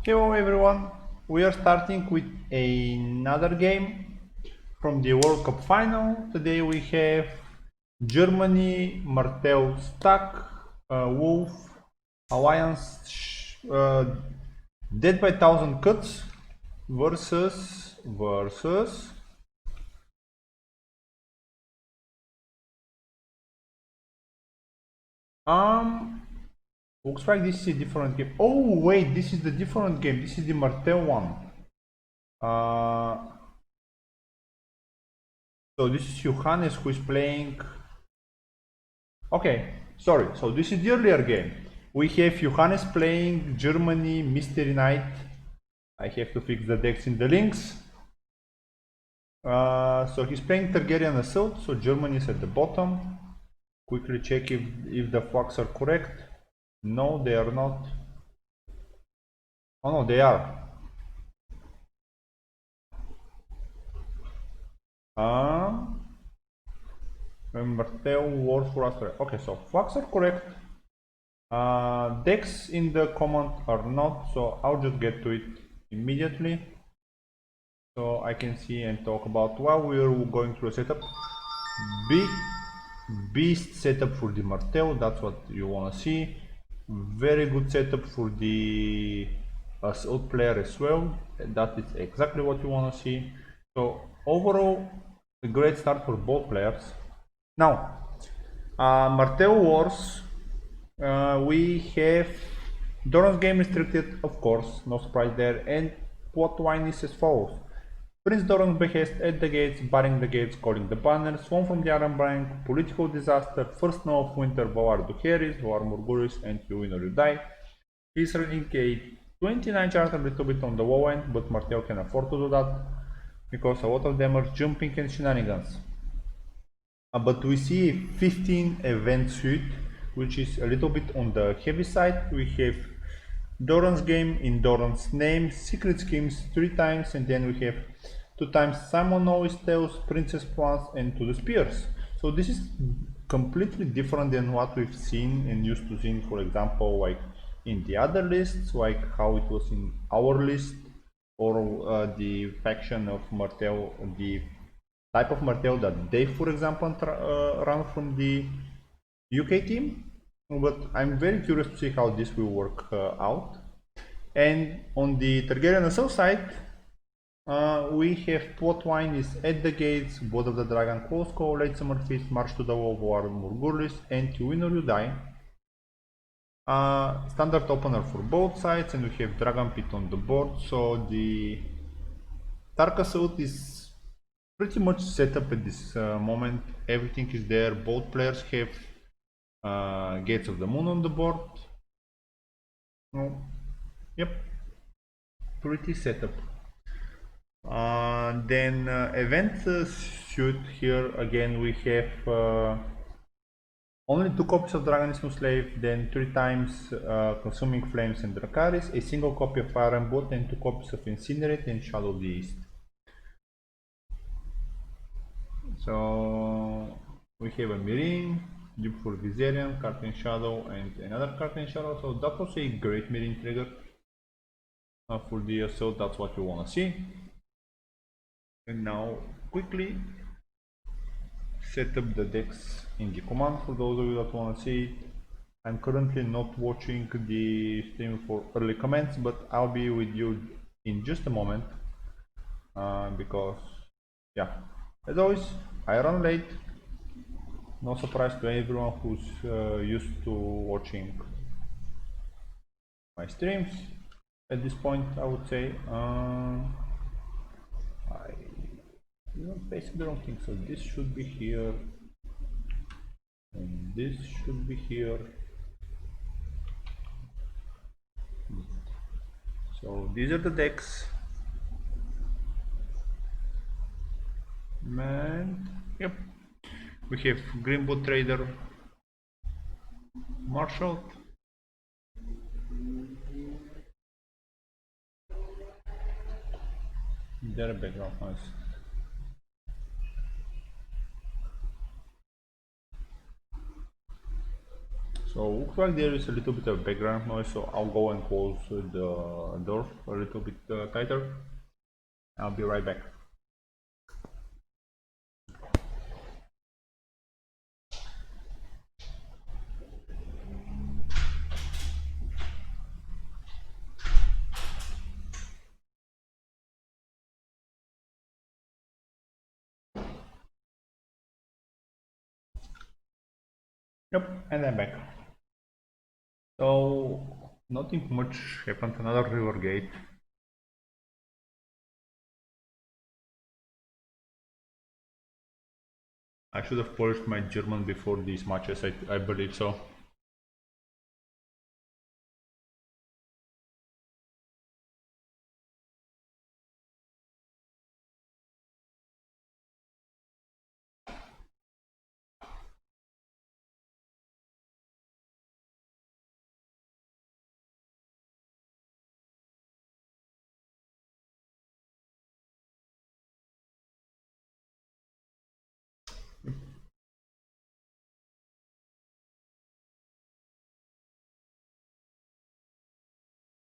Hello everyone, we are starting with another game from the World Cup final. Today we have Germany, Martel Stack, Wolf, Alliance, Dead by Thousand Cuts versus looks like this is a different game. Oh wait, this is the different game. This is the Martel one. So this is Johannes who is playing. Okay, sorry. So this is the earlier game. We have Johannes playing Germany Mystery Knight. I have to fix the decks in the links. So he's playing Targaryen Assault. So Germany is at the bottom. Quickly check if the flags are correct. No, they are not. Oh no, they are. Martel Wars for Australia. Okay, so flags are correct. Decks in the command are not, so I'll just get to it immediately. So I can see and talk about while we're going through a setup. Big beast setup for the Martel, that's what you want to see. Very good setup for the assault player as well. That is exactly what you want to see. So overall, a great start for both players. Now, Martel Wars, we have Doran's game restricted, of course, no surprise there, and plot line is as follows. Prince Doran's behest at the gates, barring the gates, calling the banners, Swan from the Iron Bank, political disaster, first snow of winter, Valar Duheris, Valar Morgulis, and you win or you die. He's running a 29 chart, a little bit on the low end, but Martel can afford to do that, because a lot of them are jumping and shenanigans. But we see a 15 event suite, which is a little bit on the heavy side. We have Doran's game in Doran's name, secret schemes 3 times, and then we have 2 times Simon always tells, princess plans, and to the spears. So this is completely different than what we've seen and used to see, for example, like in the other lists, like how it was in our list, or the faction of Martel, the type of Martel that they, for example, run from the UK team. But I'm very curious to see how this will work out. And on the Targaryen Assault side, we have plotline is at the gates, Blood of the Dragon, Close Call, Late Summer Feast, March to the Wall, War Morgulis, and You Win or You Die. Standard opener for both sides, and we have Dragon Pit on the board, so the Dark Assault is pretty much set up at this moment. Everything is there. Both players have Gates of the Moon on the board. Yep, pretty set up. Then event suit here again we have only 2 copies of Dragonism Slave, then 3 times Consuming Flames and Dracarys, a single copy of Fire and Blood, and 2 copies of Incinerate and Shadow of the East. So we have a Meereen, Duke for Viserion, card in Shadow, and another card in Shadow. So that was a great Meereen trigger for the assault. That's what you want to see. And now quickly set up the decks in the command for those of you that want to see it. I'm currently not watching the stream for early comments, but I'll be with you in just a moment because yeah, as always I run late. No surprise to everyone who's used to watching my streams at this point, I would say. Basically don't think so. This should be here, and this should be here. So these are the decks. And yep, we have Greenboot Trader, Marshall, there background noise. So looks like there is a little bit of background noise, so I'll go and close the door a little bit tighter. I'll be right back. Yep, and I'm back. So nothing much happened. Another river gate. I should have polished my German before these matches, I believe so.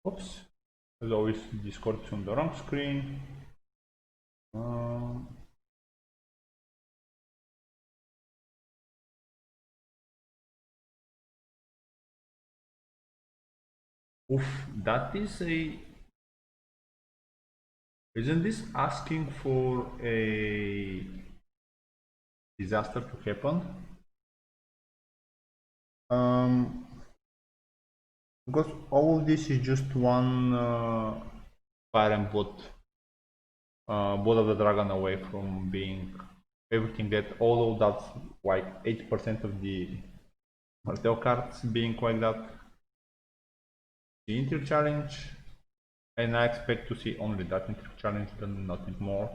Oops, as always, Discord is on the wrong screen. Oof, that is a... Isn't this asking for a disaster to happen? Because all of this is just one fire and blood of the dragon away from being everything that, although that's like 80% of the Martel cards being like that. The inter challenge, and I expect to see only that inter challenge than nothing more.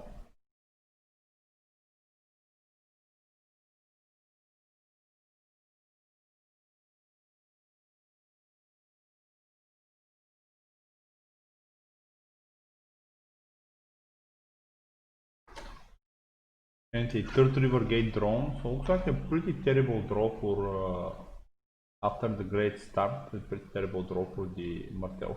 And a third river gate drawn, so looks like a pretty terrible draw for after the great start, a pretty terrible draw for the Martel.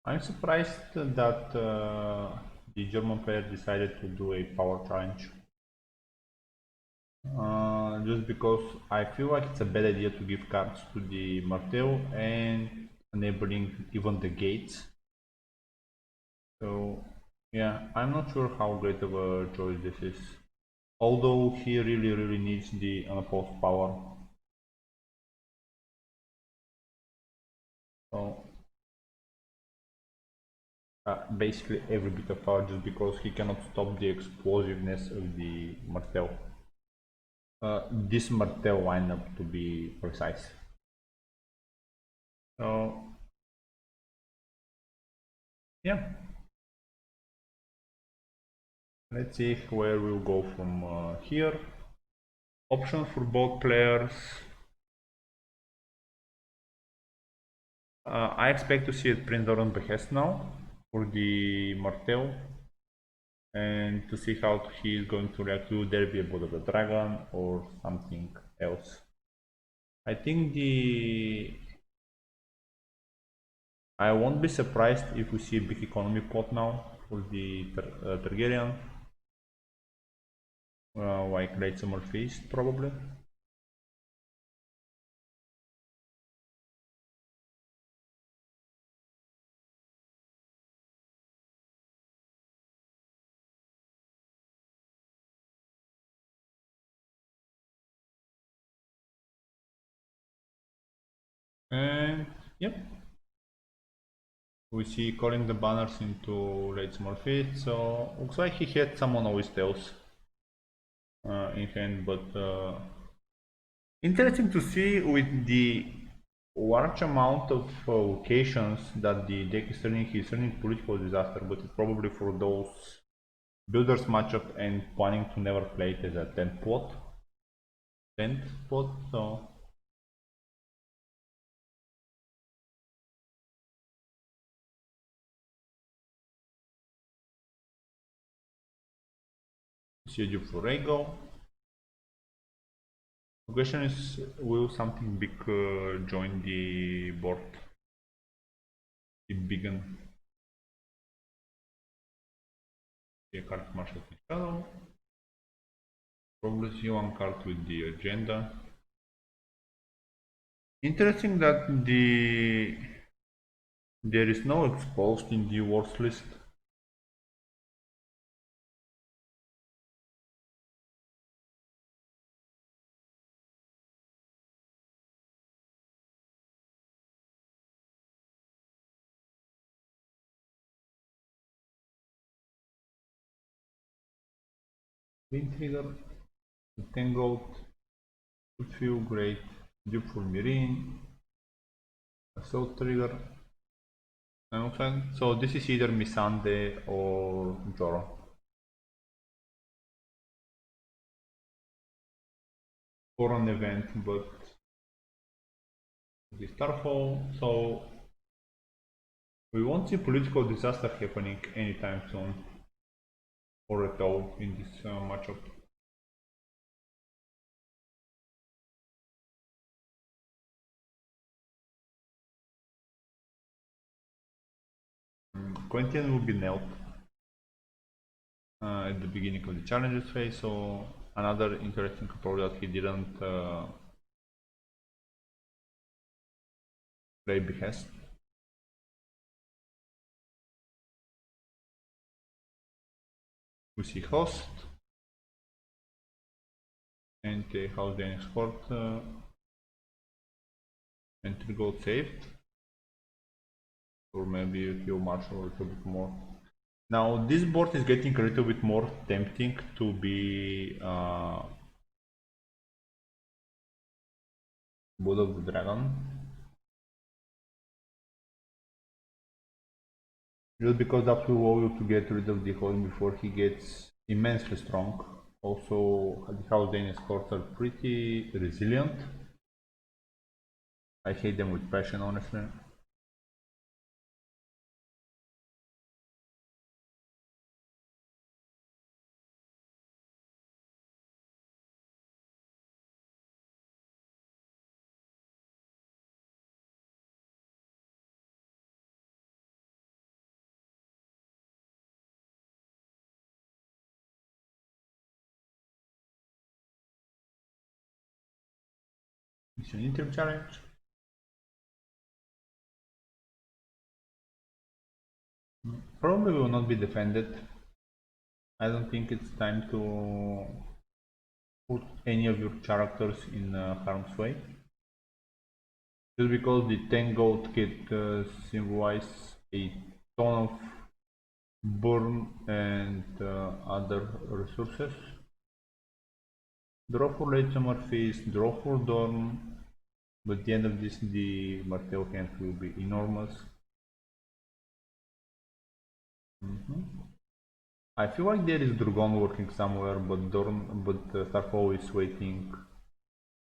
I'm surprised that the German player decided to do a power challenge. Just because I feel like it's a bad idea to give cards to the Martel and enabling even the gates. So yeah, I'm not sure how great of a choice this is. Although he really needs the unopposed power. So basically every bit of power, just because he cannot stop the explosiveness of the Martel. This Martel lineup to be precise. So yeah, let's see where we'll go from here. Options for both players. I expect to see it print on behest now for the Martel, and to see how he is going to react. Will there be a Blood of the Dragon or something else? I think I won't be surprised if we see a big economy pot now for the Targaryen, like Late Summer Feast probably. And yep, we see calling the banners into late small feet. So looks like he had some on always tails in hand, but interesting to see with the large amount of locations that the deck is turning political disaster, but it's probably for those builders matchup and planning to never play it as a 10th plot. So see you for AGoT. The question is, will something big join the board? The big one. The card Marshal Shadow. Probably see one card with the agenda. Interesting that there is no exposed in the worst list. Wind Trigger, Tangled, would feel great. Dupe for Marine, Assault Trigger. Okay, so this is either Missandei or Joro. For an event, but the Starfall, so we won't see political disaster happening anytime soon or at all in this matchup. Quentin will be nailed at the beginning of the challenges phase, so another interesting control that he didn't play Behest. We see Host and House the Export and Trigold saved, or maybe a few Marshal a little bit more. Now this board is getting a little bit more tempting to be Blood of the Dragon. Just because that will allow you to get rid of the Holy before he gets immensely strong. Also, the House Danish Courts are pretty resilient. I hate them with passion, honestly. It's an interim challenge. Probably will not be defended. I don't think it's time to put any of your characters in harm's way. Just because the 10 gold get symbolize a ton of burn and other resources. Draw for late summer feast, draw for dawn, but at the end of this the Martel hand will be enormous. I feel like there is Dragon working somewhere, but Starfall is waiting.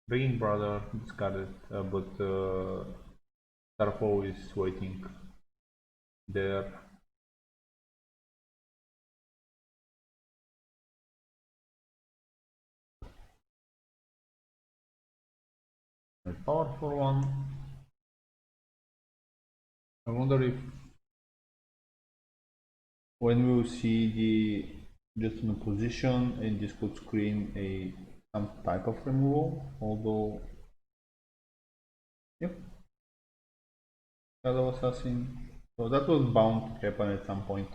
Begging Brother discarded, but Starfall is waiting there. A powerful one. I wonder if when we will see the just in a position and this could screen a some type of removal, although yep, Shadow Assassin. So that was bound to happen at some point.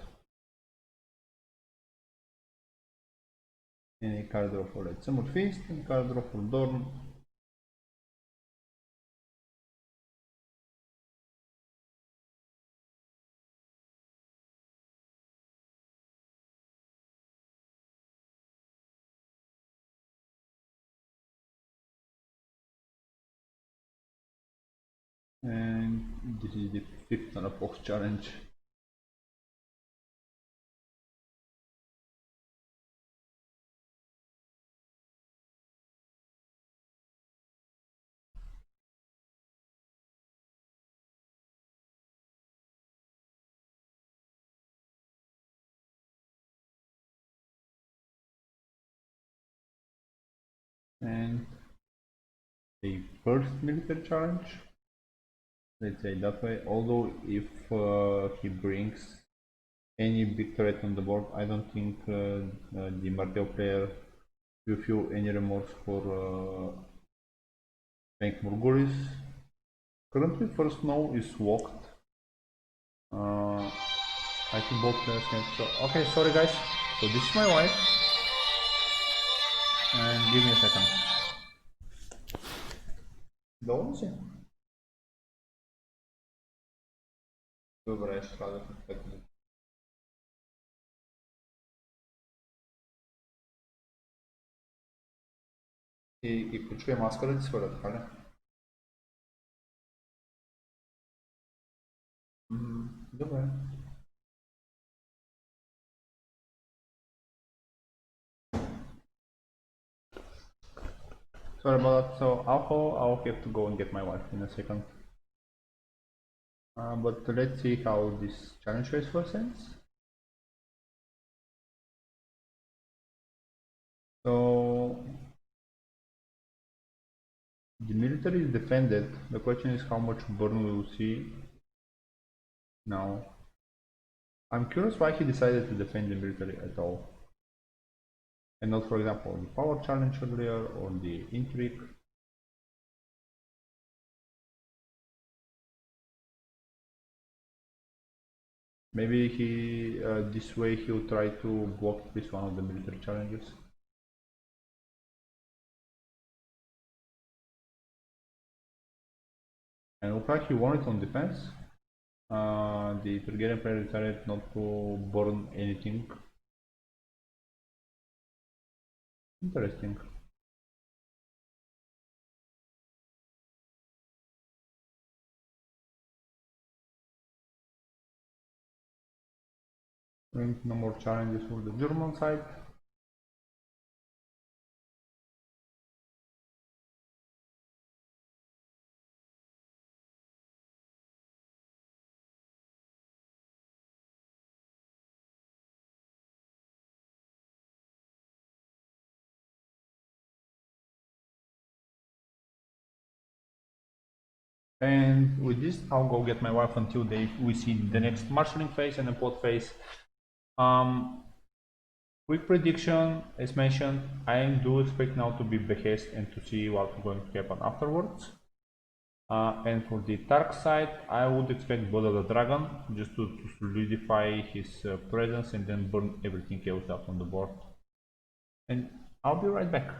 And a card draw for Red Summer Feast and card draw for Dawn. And this is the fifth box challenge. And the first military challenge, let's say that way. Although if he brings any big threat on the board, I don't think the Marteo player will feel any remorse for playing Murguris. Currently first no is walked. I think both players can. So, okay, sorry guys. So this is my wife. And give me a second. Доволен? Добре, ще трябва да и почує маска да ти сваля, така ли? Добре. Sorry about that. So I'll have to go and get my wife in a second. But let's see how this challenge race first ends. So the military is defended. The question is how much burn we will see now. I'm curious why he decided to defend the military at all. And not, for example, the power challenge earlier or the intrigue. Maybe he this way he'll try to block at least one of the military challenges. And looks like he won it on defense. The Bulgarian player decided not to burn anything. Interesting. And no more challenges for the German side. And with this, I'll go get my wife until we see the next marshalling phase and the pot phase. Quick prediction, as mentioned, I do expect now to be behest and to see what's going to happen afterwards. And for the dark side, I would expect Blood of the Dragon just to solidify his presence and then burn everything else up on the board. And I'll be right back.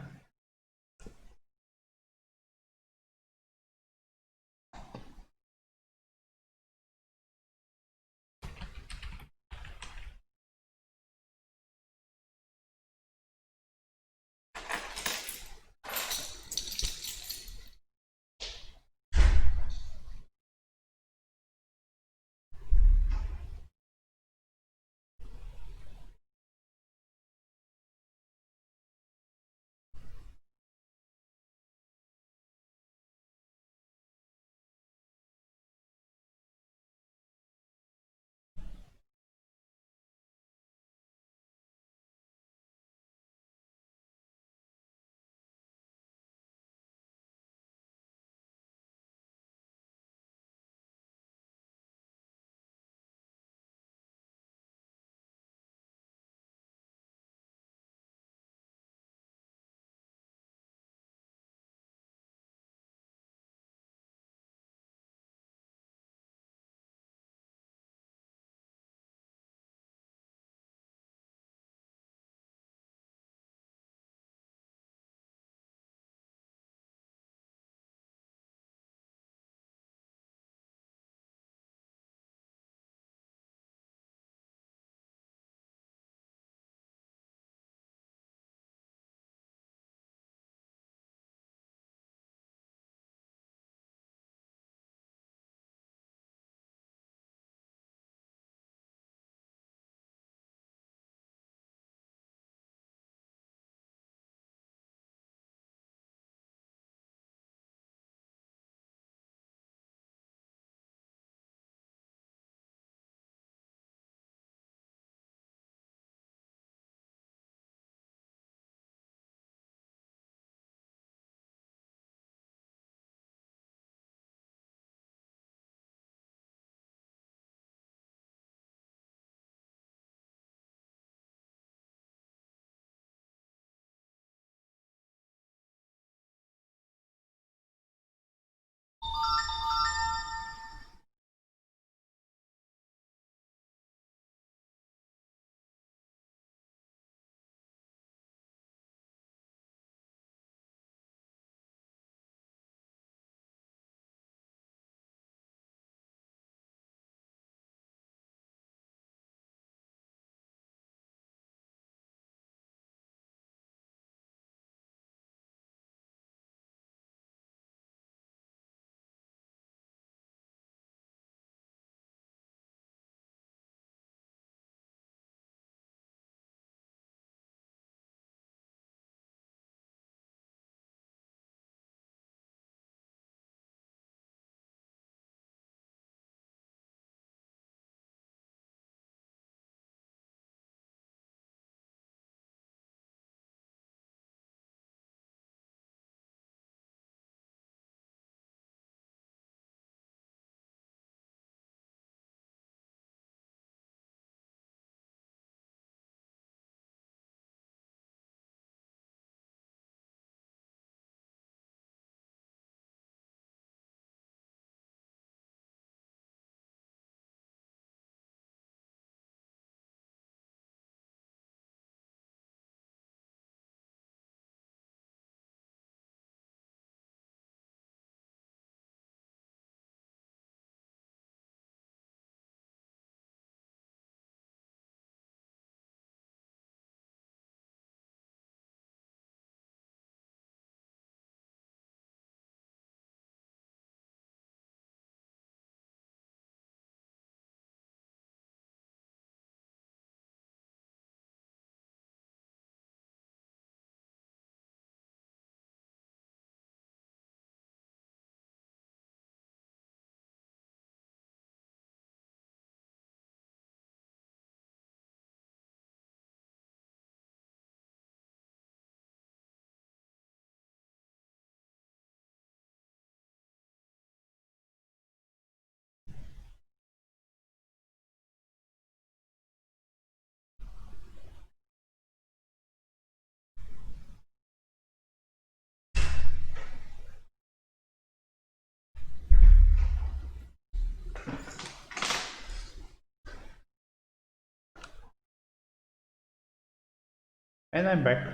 And I'm back.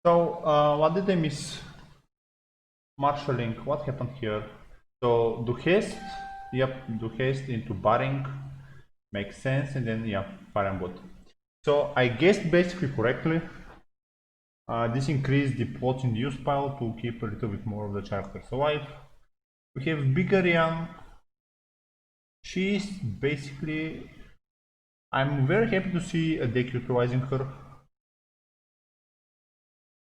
So, what did I miss? Marshalling, what happened here? So, do haste, yep, do haste into barring, makes sense, and then, yeah, fire and bot. So, I guessed basically correctly. This increased the plots in the use pile to keep a little bit more of the characters alive. We have bigger young. She's basically. I'm very happy to see a deck utilizing her.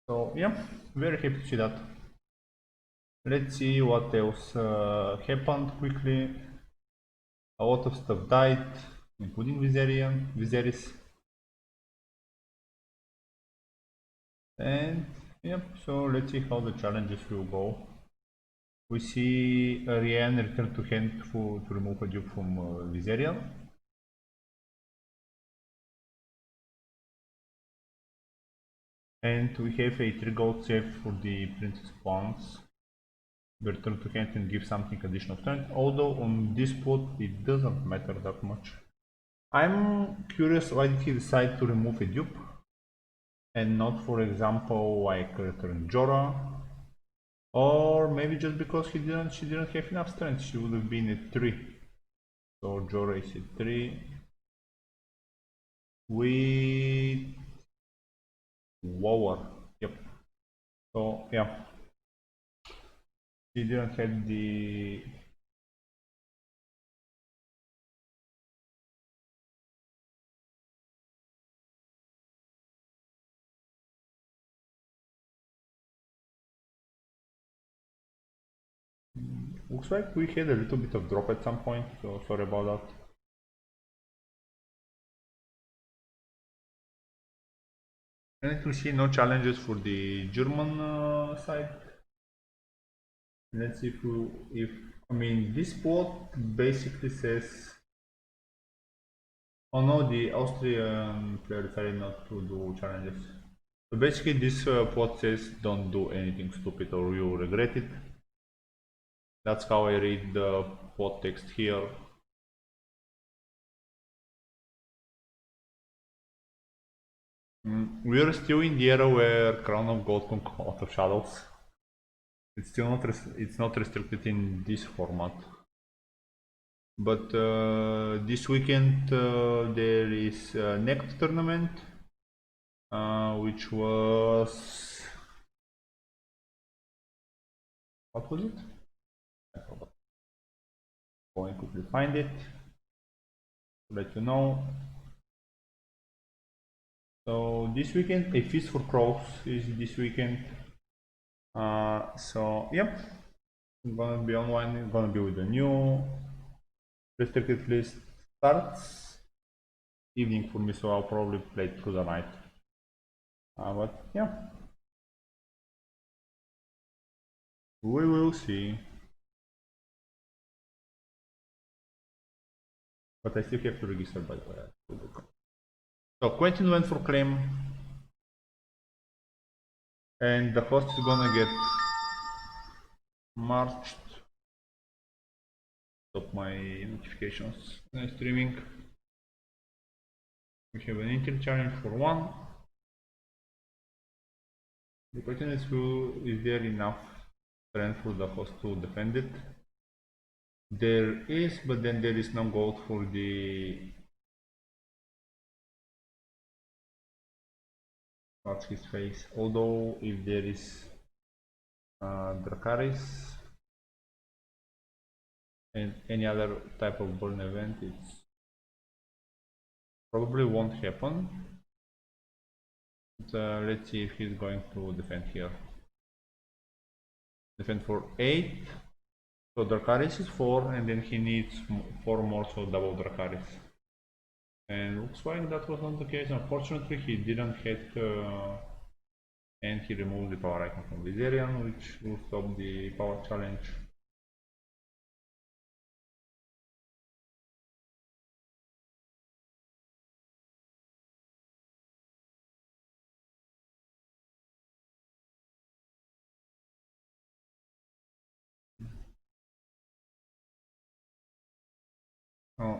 So, yeah, very happy to see that. Let's see what else happened quickly. A lot of stuff died, including Viserys. And yep, so let's see how the challenges will go. We see Ariane return to hand to remove a dupe from Viserion. And we have a 3 gold save for the Princess Pawns. Return to hand and give something additional strength, although on this plot it doesn't matter that much. I'm curious why did he decide to remove a dupe and not, for example, like return Jorah, or maybe just because she didn't have enough strength. She would have been at 3. So Jorah is at 3 with lower. Yep. So yeah, she didn't have the. Looks like we had a little bit of drop at some point, so sorry about that. And we see no challenges for the German side. Let's see if I mean this plot basically says. Oh no, the Austrian player decided not to do challenges. So basically this plot says don't do anything stupid or you'll regret it. That's how I read the plot text here. We are still in the era where Crown of Gold can come out of shadows. It's still not it's not restricted in this format. But this weekend there is a next tournament, which was what was it? I forgot. Going to quickly find it to let you know. So this weekend, a feast for crows is this weekend. So yep, I'm gonna be online. I'm gonna be with the new restricted list. Starts evening for me, so I'll probably play through the night. But yeah, we will see. But I still have to register, by the way. So Quentin went for claim, and the host is gonna get marched. Stop my notifications when streaming. We have an inter challenge for 1. The question is there enough strength for the host to defend it? There is, but then there is no gold for the. What's his face? Although if there is Dracarys and any other type of burn event, it's probably won't happen. But, let's see if he's going to defend here. Defend for 8. So Dracarys is 4, and then he needs 4 more, so double Dracarys. And looks like that was not the case. Unfortunately, he didn't hit, and he removed the power icon from Viserion, which will stop the power challenge.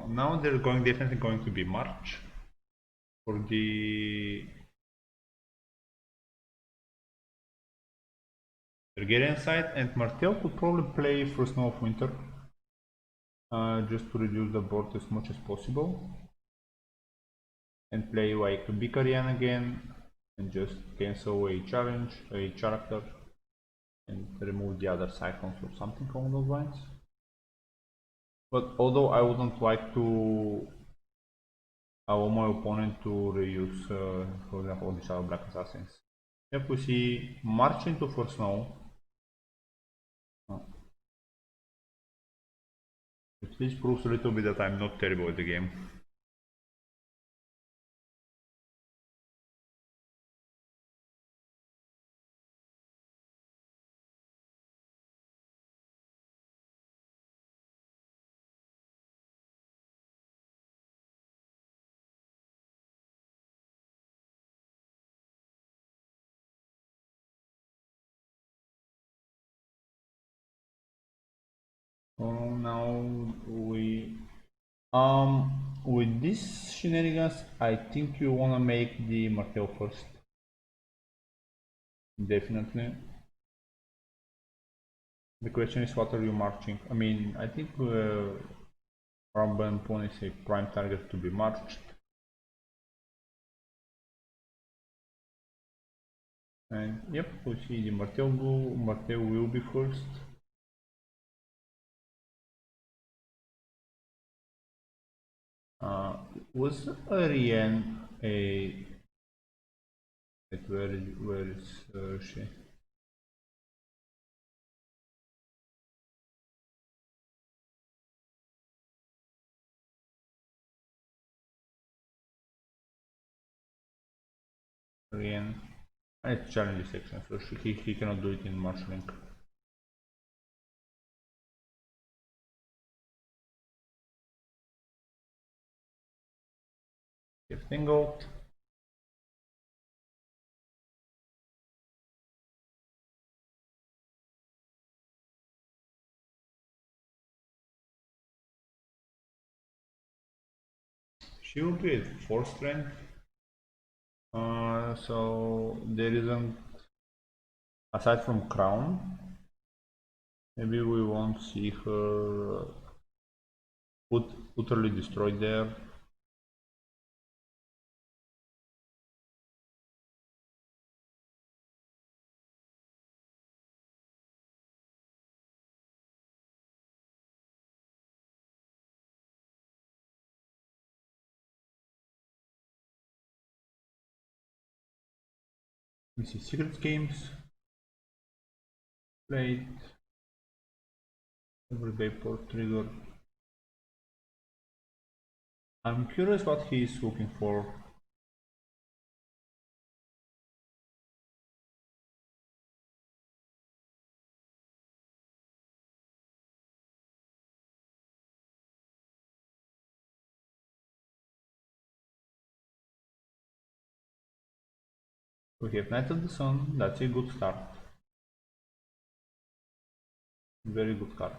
Now there's definitely going to be March for the Targaryen side, and Martel could probably play First Snow of Winter just to reduce the board as much as possible, and play like Vicarian again and just cancel a challenge, a character, and remove the other cyclones or something along those lines. But although I wouldn't like to allow my opponent to reuse, for example, these other Black Assassins. If we see March into First Snow, at least proves a little bit that I'm not terrible at the game. Oh, now with these shenanigans, I think you wanna make the Martel first. Definitely. The question is, what are you marching? I mean, I think Rumble Pawn is a prime target to be marched. And yep, we see the Martel go. Martel will be first. Was Ariane a... Where is she? Ariane. It's challenge section, so he cannot do it in marshalling. Everything out. She will be at 4 strength. So there isn't, aside from crown, maybe we won't see her utterly destroyed there. This is secret games played everyday port trigger. I'm curious what he is looking for. We have Knight of the Sun, that's a good start. Very good card.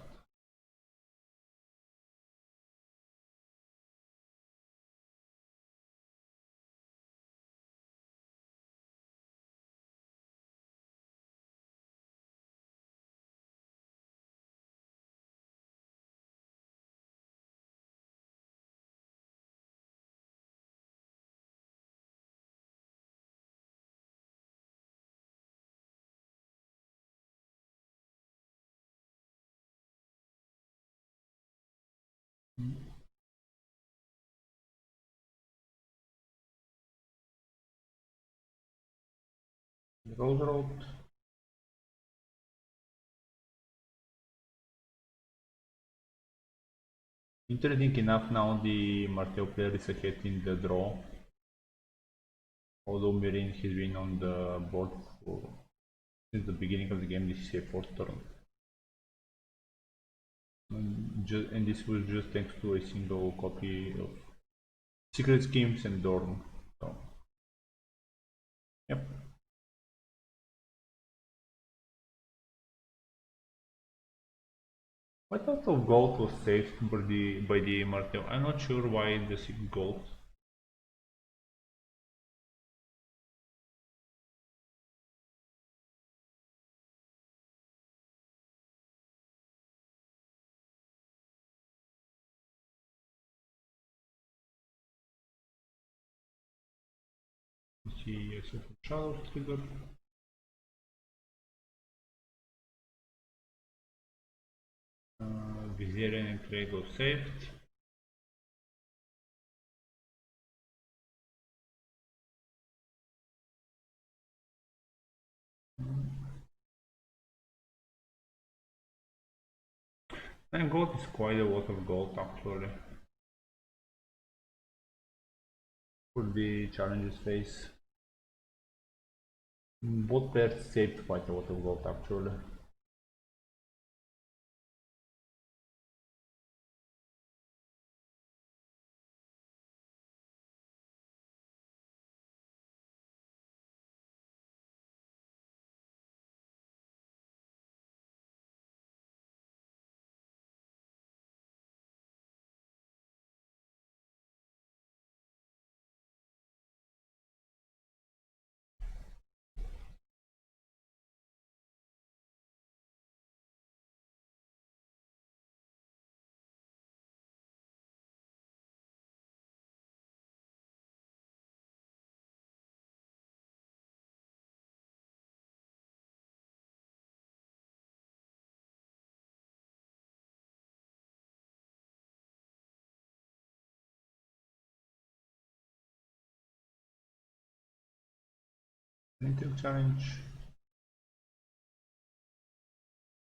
Rose Road. Interesting enough, now the Martel player is ahead in the draw. Although Mirin has been on the board since the beginning of the game, this is a 4th turn. And this was just thanks to a single copy of Secret Schemes and Dorn. So, yep. What out of gold was saved by the Martel? I'm not sure why the 6 gold. see a certain shadow trigger. Vizarian and Trego saved. And gold is quite a lot of gold actually for the challenges phase. Both pairs saved quite a lot of gold actually. Intel challenge.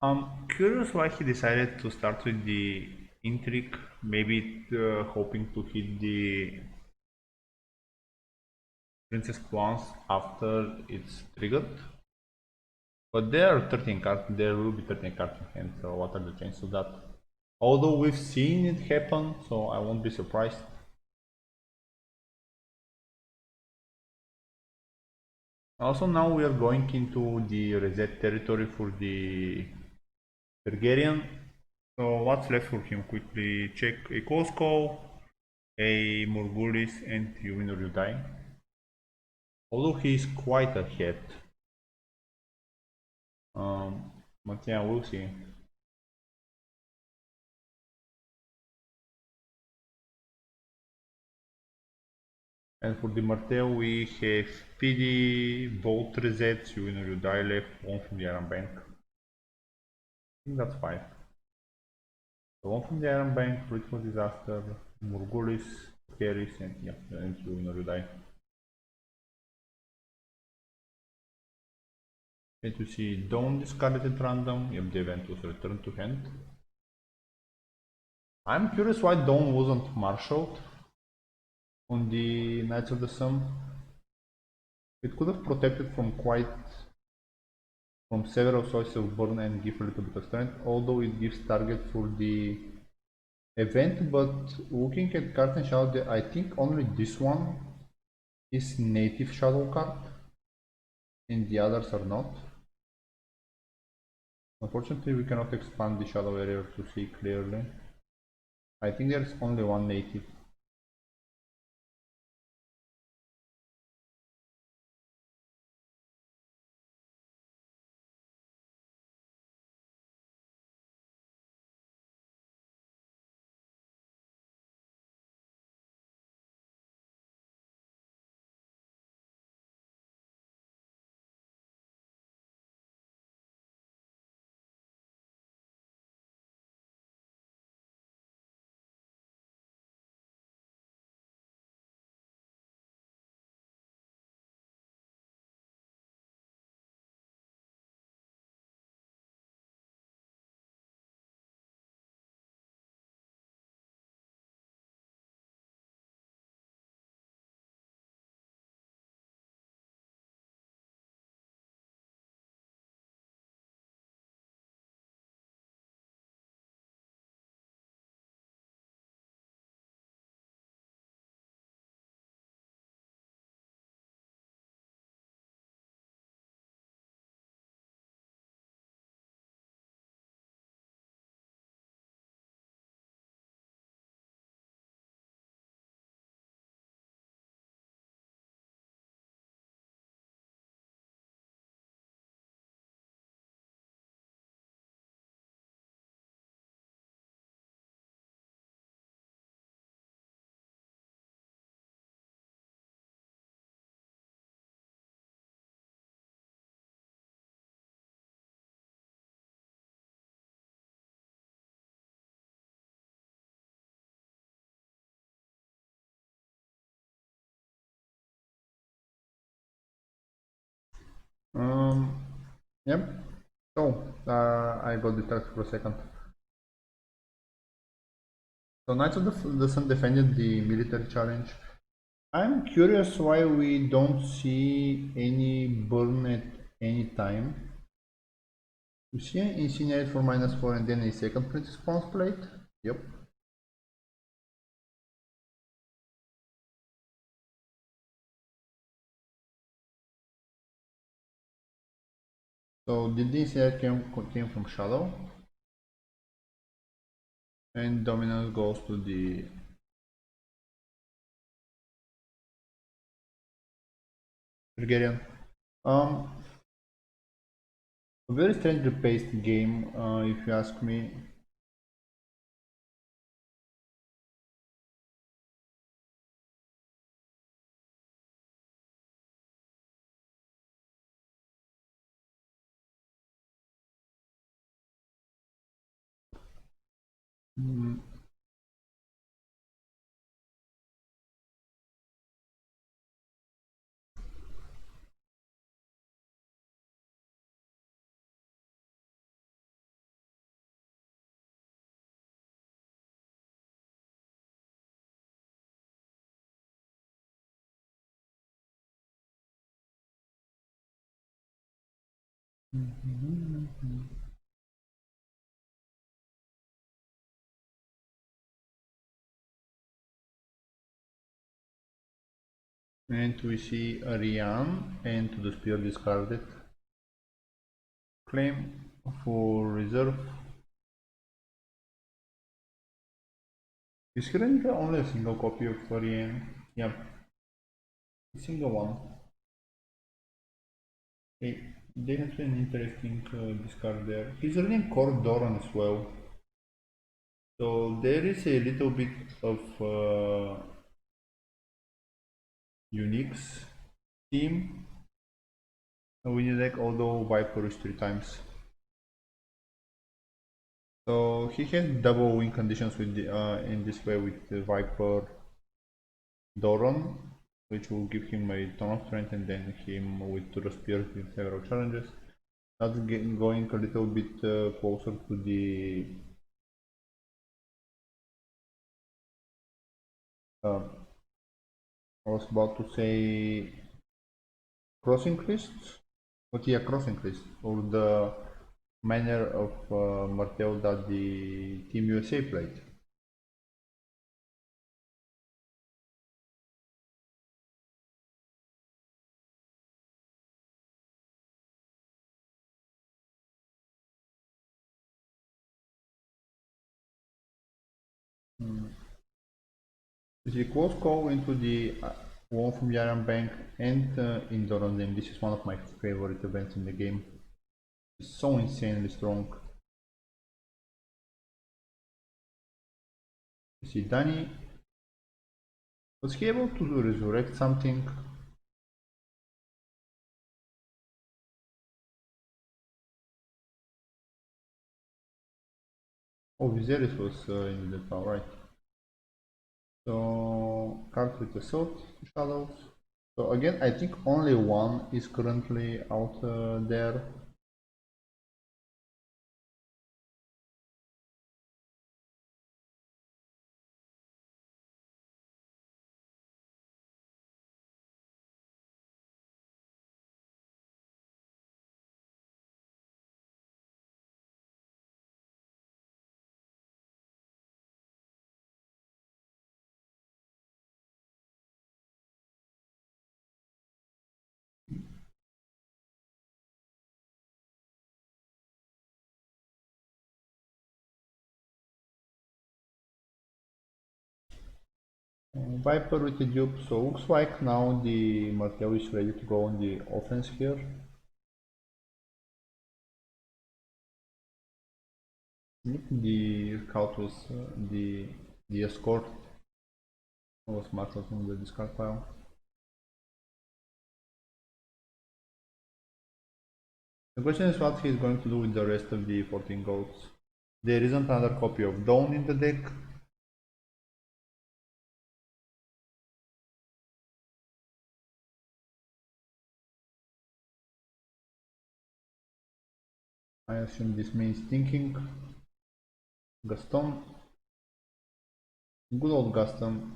I'm curious why he decided to start with the intrigue, maybe hoping to hit the princess once after it's triggered. But there are 13 cards, there will be 13 cards in hand, so what are the chances of that? Although we've seen it happen, so I won't be surprised. Also now we are going into the reset territory for the Targaryen. So what's left for him? Quickly check a Costco, a Morgulis, and you win or you die. Although he is quite ahead. But yeah, we'll see. And for the Martel we have PD, Volt resets, you win or you die left, one from the Iron Bank. I think that's 5. So one from the Iron Bank, Ritual Disaster, Morgulis, carries, and yeah, and you win or you die. And you see Dawn discarded at random, yep, the event was returned to hand. I'm curious why Dawn wasn't marshaled on the Knights of the Sun. It could have protected from several sources of burn and give a little bit of strength, although it gives target for the event, but looking at cards in Shadow, I think only this one is native Shadow card and the others are not. Unfortunately we cannot expand the Shadow area to see clearly. I think there's only one native. Yep. So I got distracted for a second. So Knights of the Sun defended the military challenge. I'm curious why we don't see any burn at any time. You see an incinerate for -4 and then a second Princess Pawns plate? Yep. So did the incinerate came from Shadow? And Dominance goes to the Bulgarian. A very strangely paced game, if you ask me. Mm, And we see Ariane and to the spear discarded. Claim for reserve. Is currently only a single copy of Ariane. Yep, a single one. Hey, definitely an interesting discard there. He's running Core Doran as well. So there is a little bit of Unix theme with the deck, although Viper is 3 times. So he has double win conditions with the, in this way with the Viper Doran, which will give him a ton of strength and then him with Turo Spears with several challenges. That's going a little bit closer to the I was about to say crossing lists, but yeah, crossing list or the manner of Martel that the Team USA played. It's a close call into the one from Yaran Bank and indoor on them. This is one of my favorite events in the game. It's so insanely strong. You see Danny, was he able to resurrect something? Oh, Viserys was in the tower, right? So, card with Assault Shadows. So again, I think only one is currently out there. Viper with the dupe, so looks like now the Martel is ready to go on the offense here. The scout was the escort was marked on the discard pile. The question is what he's going to do with the rest of the 14 goats. There isn't another copy of Dawn in the deck. I assume this means thinking. Gaston. Good old Gaston.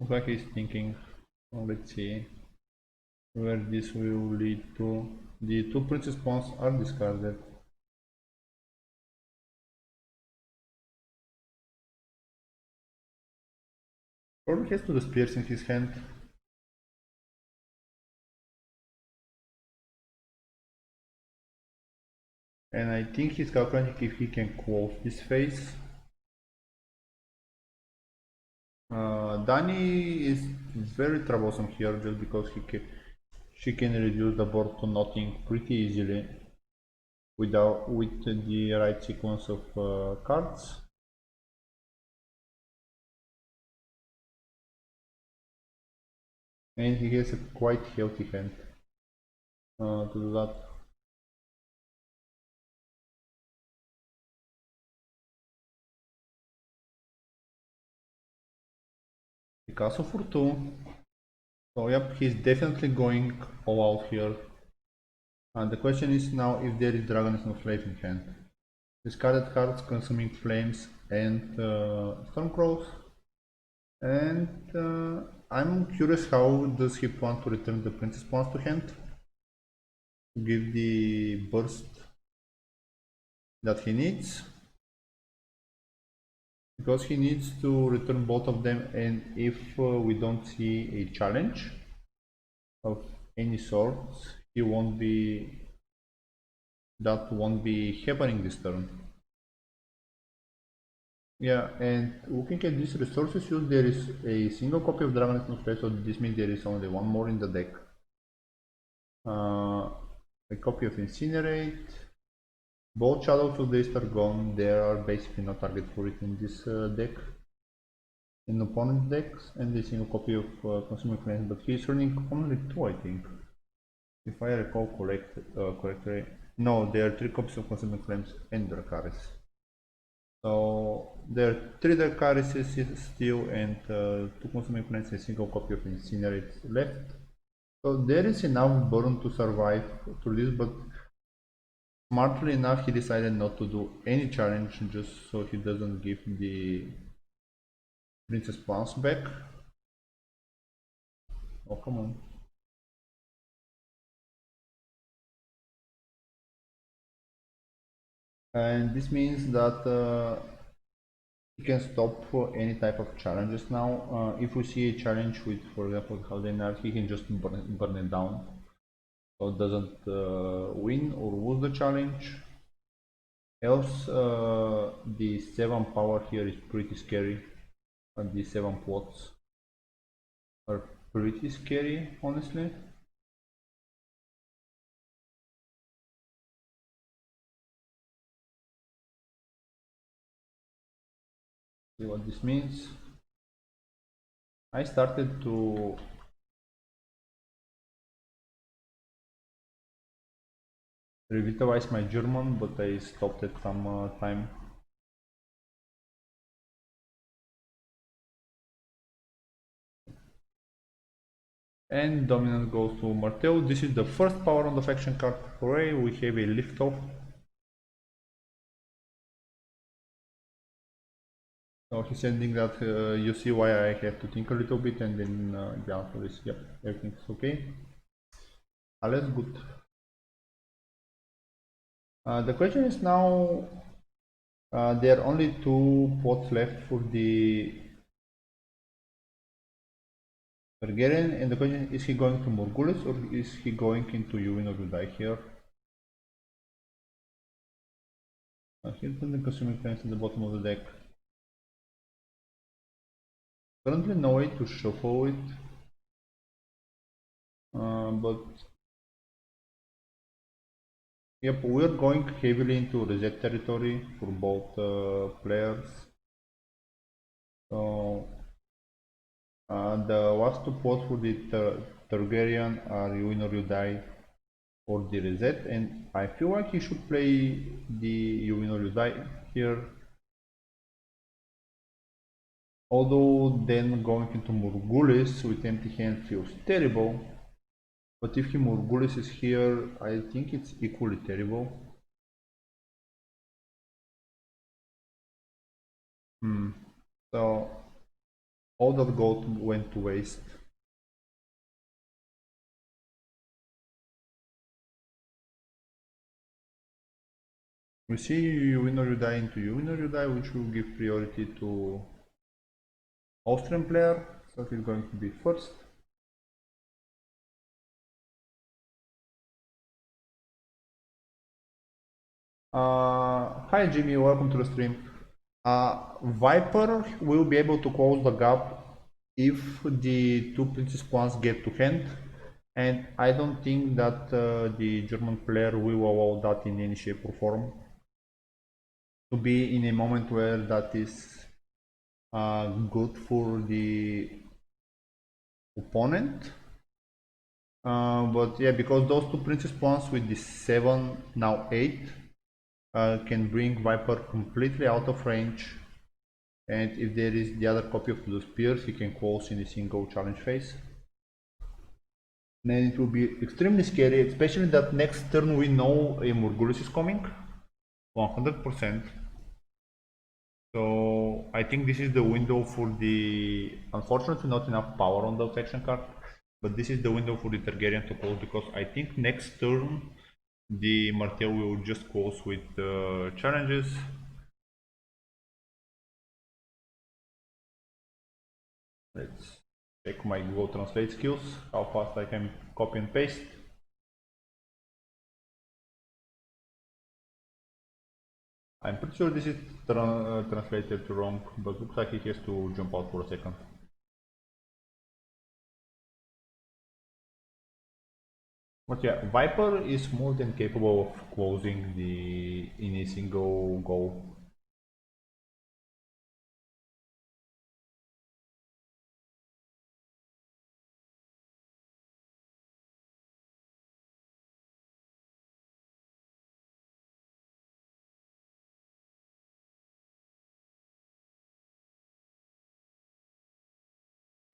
Looks like he's thinking. Let's see where this will lead to. The two princess pawns are discarded. Probably has two spears in his hand. And I think he's calculating if he can close this phase. Dani is very troublesome here just because she can reduce the board to nothing pretty easily with the right sequence of cards. And he has a quite healthy hand to do that. Picasso for 2. So yep, he's definitely going all out here. And the question is now if there is Dragon's Flame in hand. Discarded cards, Consuming Flames and Stormcrows. And I'm curious how does he plan to return the Princess Pawns to hand? To give the burst that he needs. Because he needs to return both of them, and if we don't see a challenge of any sort, that won't be happening this turn. Yeah, and looking at these resources used, there is a single copy of Dragon's Flame, so this means there is only one more in the deck. A copy of Incinerate. Both Shadows of the East are gone, there are basically no target for it in this deck. In opponent's decks, and a single copy of Consuming Flames, but he's running only 2, I think. If I recall correctly. No, there are 3 copies of Consuming Flames and Dracarys. So there are 3 Dracarys still, and 2 Consuming Flames and a single copy of Incinerate left. So there is enough burn to survive through this, but smartly enough he decided not to do any challenge just so he doesn't give the Princess Pawns back. Oh, come on. And this means that you can stop for any type of challenges now. If we see a challenge with, for example, Haldenar, he can just burn it down. So it doesn't win or lose the challenge. Else, the 7 power here is pretty scary. And the 7 plots are pretty scary, honestly. See what this means. I started to revitalize my German, but I stopped at some time. And dominance goes to Martel. This is the first power on the faction card. Hooray, we have a lift off. So he's sending that you see why I have to think a little bit, and then the answer is yep, everything's okay. Alles good. The question is now there are only 2 pots left for the Targaryen, and the question is he going to Morgulis or is he going into Yuin or Udai here? Here's the consuming things at the bottom of the deck. Currently no way to shuffle it, but yep, we're going heavily into reset territory for both players. So the last two pots for the Targaryen are you win or you die or the reset, and I feel like he should play the you win or you die here. Although then going into Morgulis with empty hand feels terrible, but if he Morgulis is here, I think it's equally terrible. So all that gold went to waste. We see you win or you die into you win or you die, which will give priority to Austrian player, so he's going to be first. Hi Jimmy, welcome to the stream. Viper will be able to close the gap if the two princess pawns get to hand, and I don't think that the German player will allow that in any shape or form. To be in a moment where that is good for the opponent. But yeah, because those two princess pawns with the 7, now 8, can bring Viper completely out of range, and if there is the other copy of the spears, he can close in a single challenge phase. Then it will be extremely scary, especially that next turn we know a Morgulis is coming, 100%. So I think this is the window for the, unfortunately not enough power on the faction card, but this is the window for the Targaryen to close, because I think next turn the Martel will just close with challenges. Let's check my Google Translate skills, how fast I can copy and paste. I'm pretty sure this is translated wrong, but looks like it has to jump out for a second. But yeah, Viper is more than capable of closing the in a single go.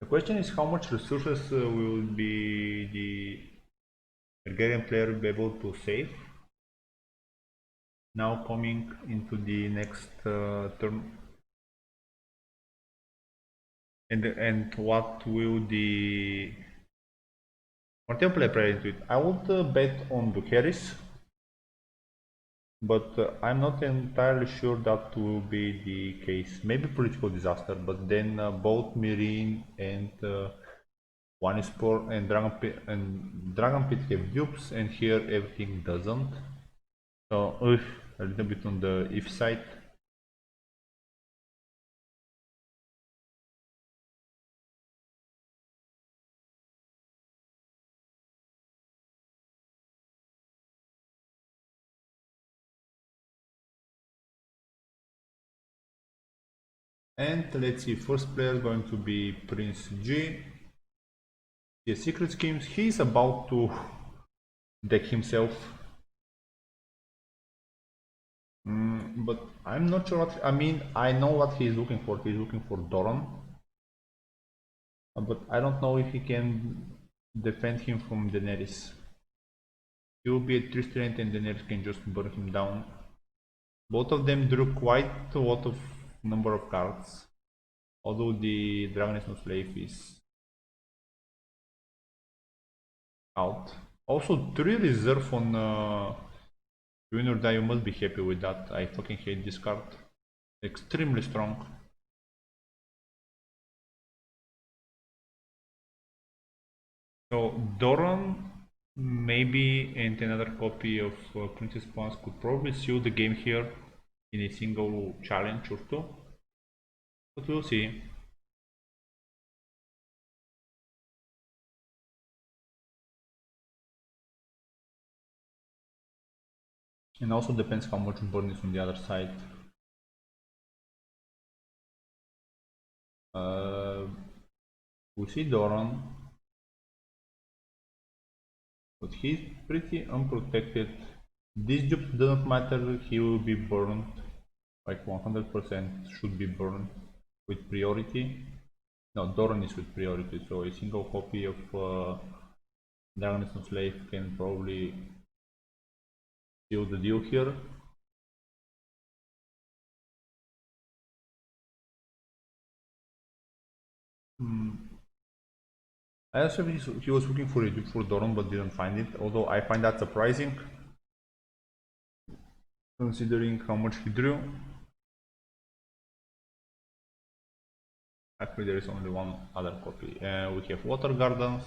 The question is how much resources will be the Bulgarian player be able to save now coming into the next turn, and what will the Martel player play into it? I would bet on Bucharest, but I'm not entirely sure that will be the case. Maybe political disaster, but then both Mirin and one is poor, and Dragon Pit have dupes, and here everything doesn't. So a little bit on the if side. And let's see, first player is going to be Prince G. The secret schemes, he's about to deck himself. But I'm not sure what, I mean, I know what he's looking for. He's looking for Doran. But I don't know if he can defend him from Daenerys. He will be a 3 strength and Daenerys can just burn him down. Both of them drew quite a lot of number of cards. Although the Dragoness No Slave is out. Also 3 reserve on Win or Die, you must be happy with that. I fucking hate this card. Extremely strong. So Doran maybe and another copy of Princess Pawns could probably seal the game here. in a single challenge or two, but we'll see. And also depends how much burn is on the other side. We see Doran, but he's pretty unprotected. This dupe doesn't matter, he will be burned, like 100% should be burned with priority. No, Doran is with priority, so a single copy of Dragon's Slave can probably seal the deal here. I also he was looking for a dupe for Doran but didn't find it, although I find that surprising considering how much he drew. Actually, there is only one other copy. We have Water Gardens.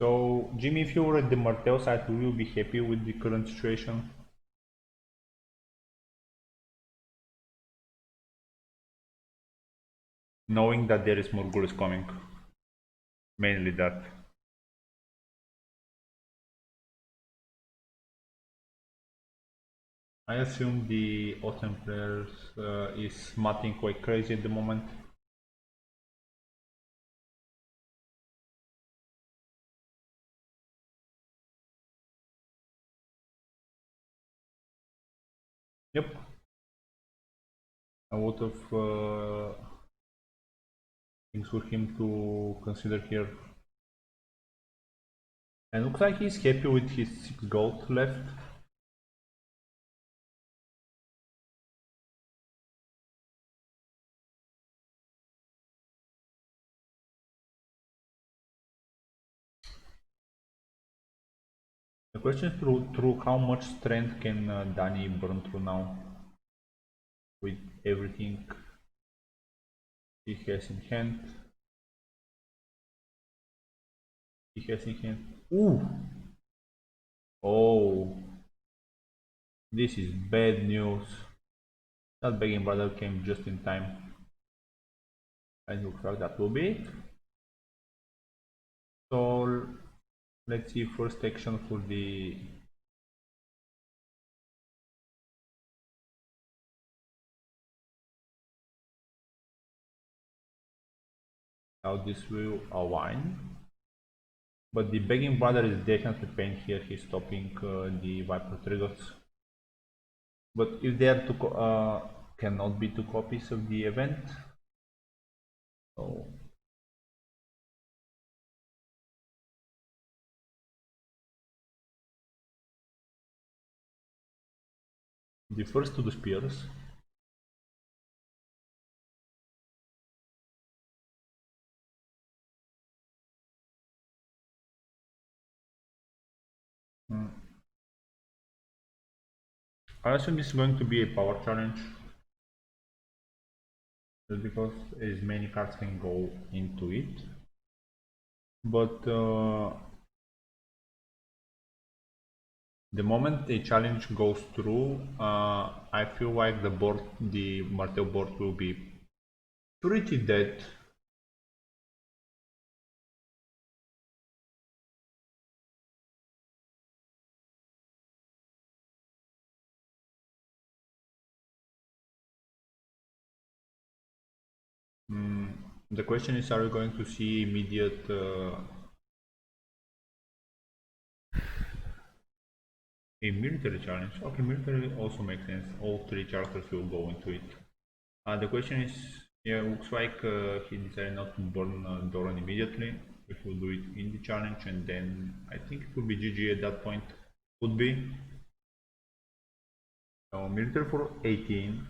So, Jimmy, if you were at the Martel side, will you be happy with the current situation? Knowing that there is more goals coming. Mainly that. I assume the Autumn Players is matting quite crazy at the moment. Yep. A lot of things for him to consider here. And looks like he's happy with his 6 gold left. The question is through how much strength can Danny burn through now with everything he has in hand. He has in hand. Ooh! Oh! This is bad news. That begging brother came just in time. And looks like that will be it. So let's see first action for the how this will align. But the begging brother is definitely pain here. He's stopping the Viper triggers. But if they are two cannot be two copies of the event. So the first to the spears. I assume this is going to be a power challenge. Just because as many cards can go into it. But the moment a challenge goes through, I feel like the Martel board will be pretty dead. The question is, are we going to see immediate a military challenge? Okay, military also makes sense. All 3 characters will go into it. The question is, yeah, looks like he decided not to burn Doran immediately. If we'll do it in the challenge, and then I think it will be GG at that point. Could be. So military for 18.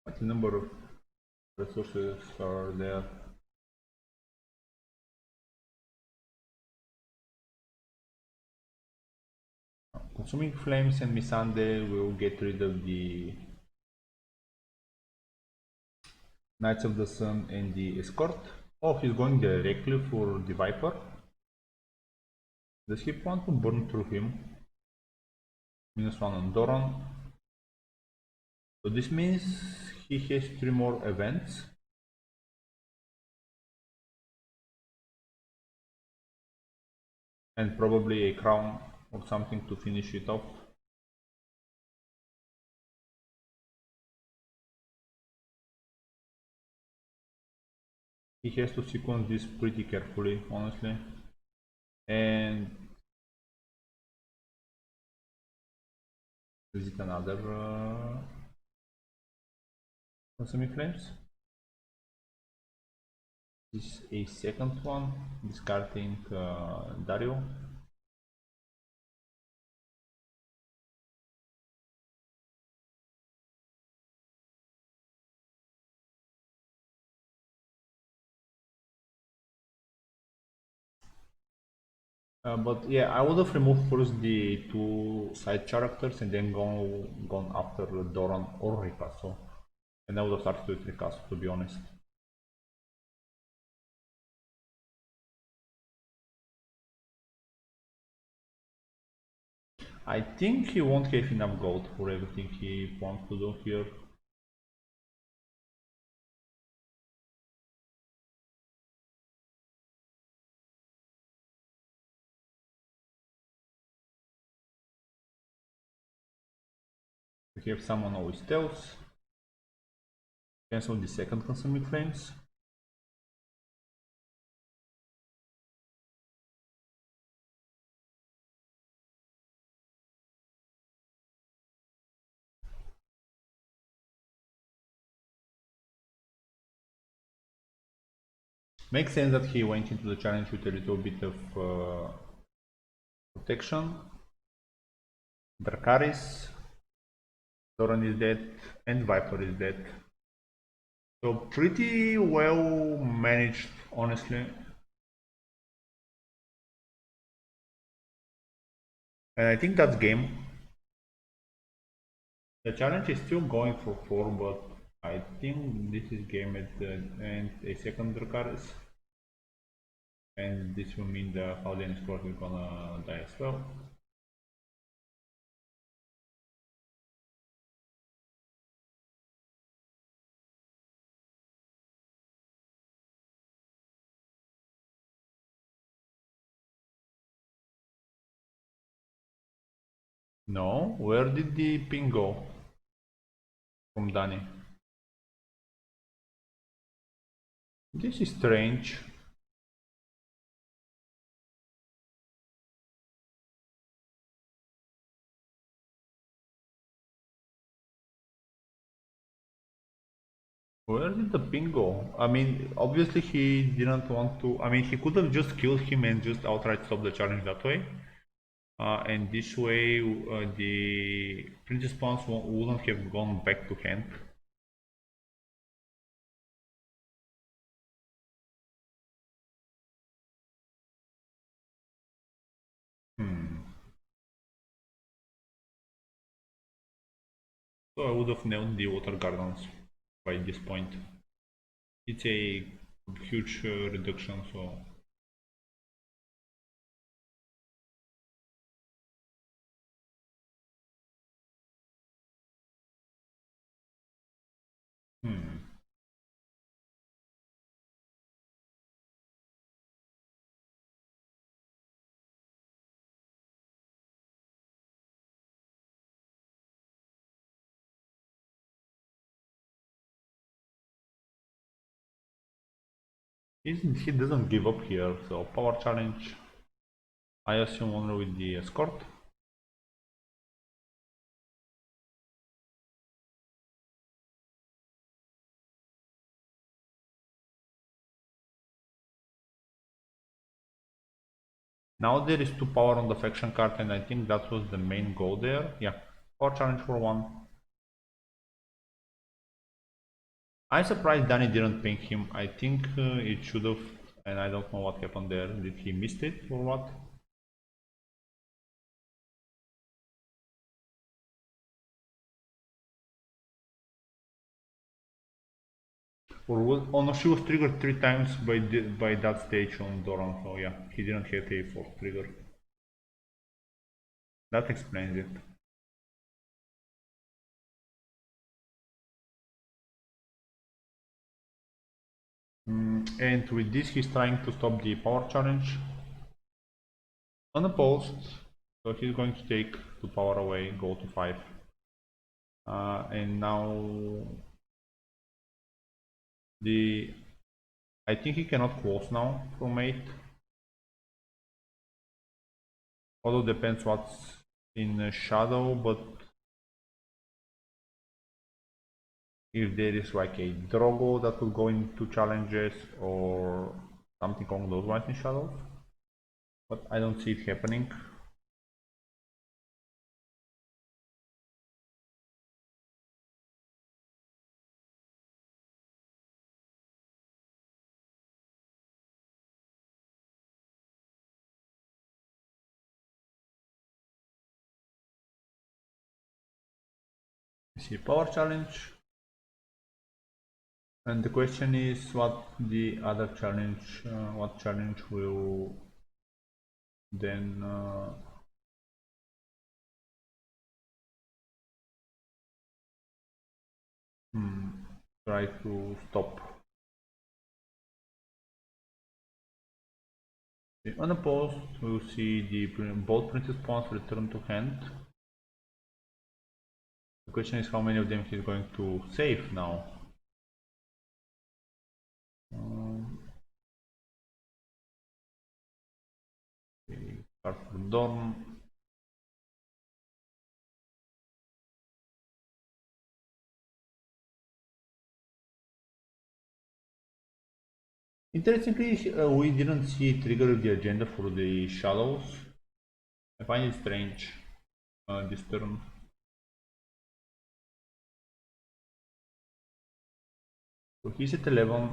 What number of resources are there? Consuming Flames and Missandei will get rid of the Knights of the Sun and the Escort. Oh, he's going directly for the Viper. Does he want to burn through him? -1 on Doran. So this means he has 3 more events. And probably a crown or something to finish it off. He has to sequence this pretty carefully, honestly. And is it another consuming flames? This is a second one, discarding Dario. But yeah, I would have removed first the 2 side characters and then gone after Doran or Ricasso. And I would have started with Ricasso, to be honest. I think he won't have enough gold for everything he wants to do here. We have someone always tells. Cancel the second consuming flames. Makes sense that he went into the challenge with a little bit of protection. Dracarys, Doran is dead, and Viper is dead. So pretty well managed, honestly. And I think that's game. The challenge is still going for 4, but I think this is game at the end. A second Dracarys. And this will mean the Haldean Escort is gonna die as well. No, where did the ping go from Danny? This is strange. Where did the ping go? I mean, obviously he didn't want to. I mean, he could have just killed him and just outright stopped the challenge that way. And this way, the Princess Pawns wouldn't have gone back to hand. So I would have nailed the Water Gardens by this point. It's a huge reduction, so. He doesn't give up here, so power challenge. I assume only with the escort. Now there is 2 power on the faction card, and I think that was the main goal there. Yeah, power challenge for 1. I'm surprised Danny didn't ping him. I think it should have, and I don't know what happened there. Did he missed it or what? Or was, oh no, she was triggered 3 times by that stage on Doran, so yeah, he didn't have a 4th trigger. That explains it. And with this he's trying to stop the power challenge unopposed, so he's going to take 2 power away, go to 5. And now the I think he cannot close now from 8. Although depends what's in shadow, but if there is like a Drogo that will go into challenges or something along those lines in shadow. But I don't see it happening. See power challenge. And the question is what the other challenge, what challenge will then try to stop. Unopposed, we'll see the both princess pawns return to hand. The question is how many of them he's going to save now. Start from Dorm. Interestingly, we didn't see trigger the agenda for the shadows. I find it strange this turn. So he's at 11,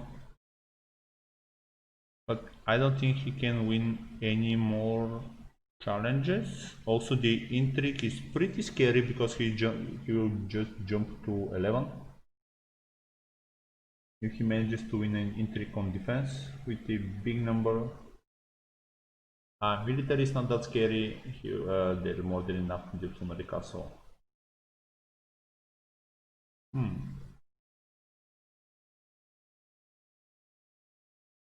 but I don't think he can win any more challenges. Also, the intrigue is pretty scary because he will just jump to 11. If he manages to win an intrigue on defense with a big number, military is not that scary. There's more than enough dupes on the castle.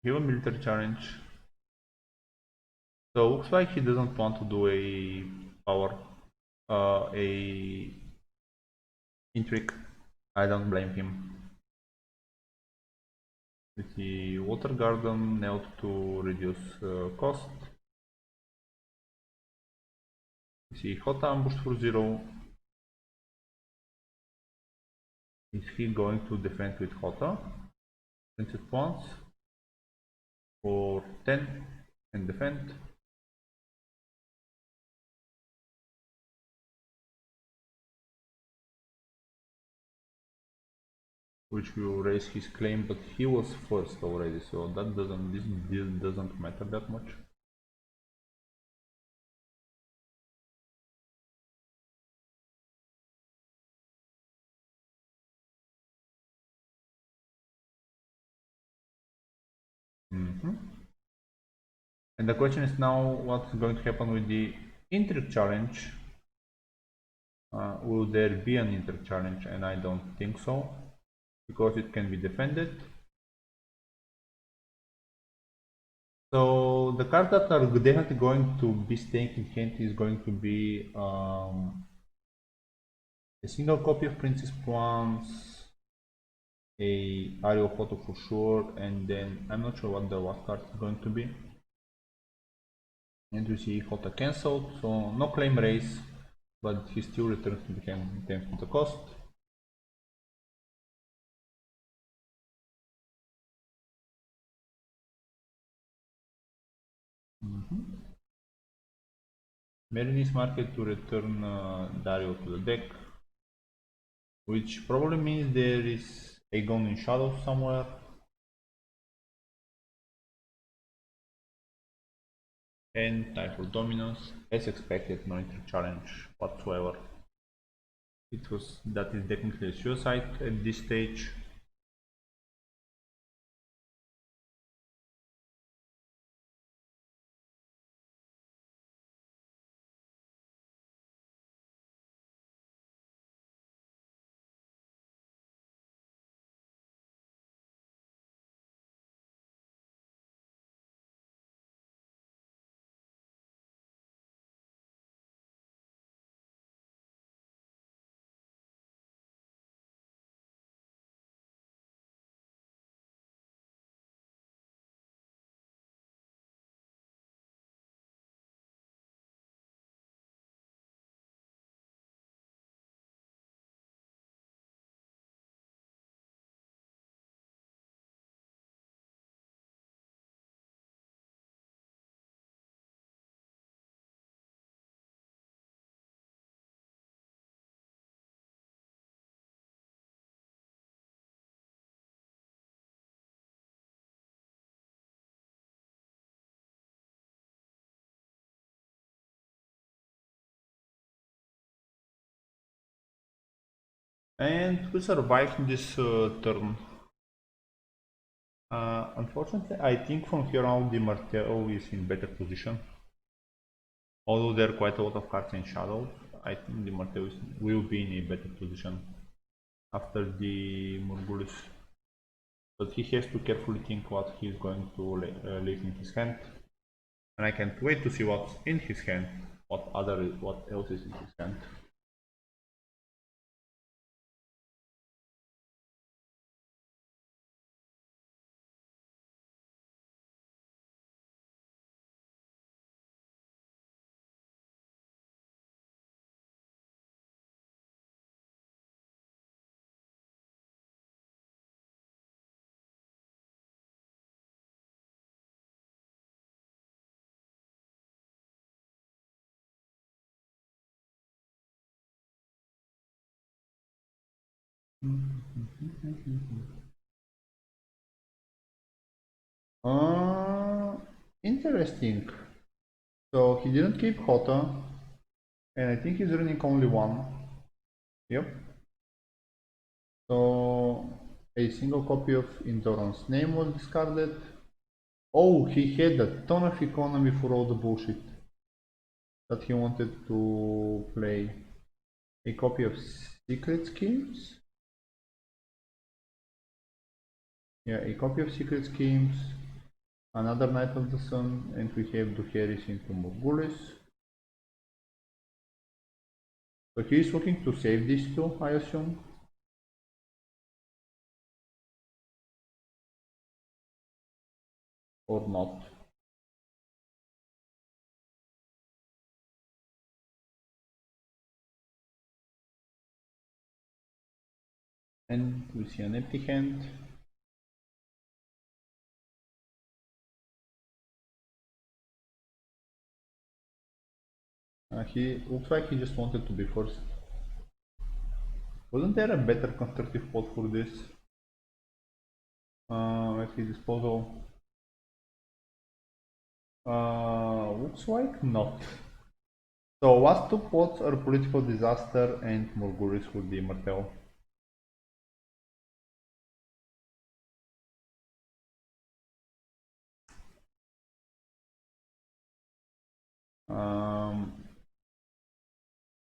Give a military challenge. So looks like he doesn't want to do a power, a intrigue. I don't blame him. With the water garden nailed to reduce cost. We see Hota ambushed for 0. Is he going to defend with Hota? Princess pawns for 10 and defend. Which will raise his claim, but he was first already, so that doesn't, this deal doesn't matter that much. And the question is now what's going to happen with the intrigue challenge. Will there be an intrigue challenge? And I don't think so, because it can be defended. So the cards that are definitely going to be staying in hand is going to be a single copy of Princess Pawns, a Ario photo for sure, and then I'm not sure what the last card is going to be. And we see Hota cancelled, so no claim raise, but he still returns to the hand in terms of the cost. Marin's market to return Dario to the deck, which probably means there is AGoT in shadow somewhere. And time for dominance, as expected, no entry challenge whatsoever. That is technically a suicide at this stage. And we survived this turn. Unfortunately, I think from here on the Martel is in better position. Although there are quite a lot of cards in shadows, I think the Martel will be in a better position after the Murgulis. But he has to carefully think what he's going to leave in his hand. And I can't wait to see what's in his hand, what else is in his hand. Uh, Interesting. So he didn't keep Hota, and I think he's running only one. Yep. So a single copy of Indoran's name was discarded. Oh, he had a ton of economy for all the bullshit that he wanted to play. A copy of Secret Schemes? Yeah, a copy of Secret Schemes, another Knight of the Sun, and we have Duheris into Morgulis. So he is looking to save these two, I assume. Or not. And we see an empty hand. He looks like he just wanted to be first. Wasn't there a better constructive plot for this? At his disposal? Looks like not. So last two plots are political disaster and Morgulis with the Martel.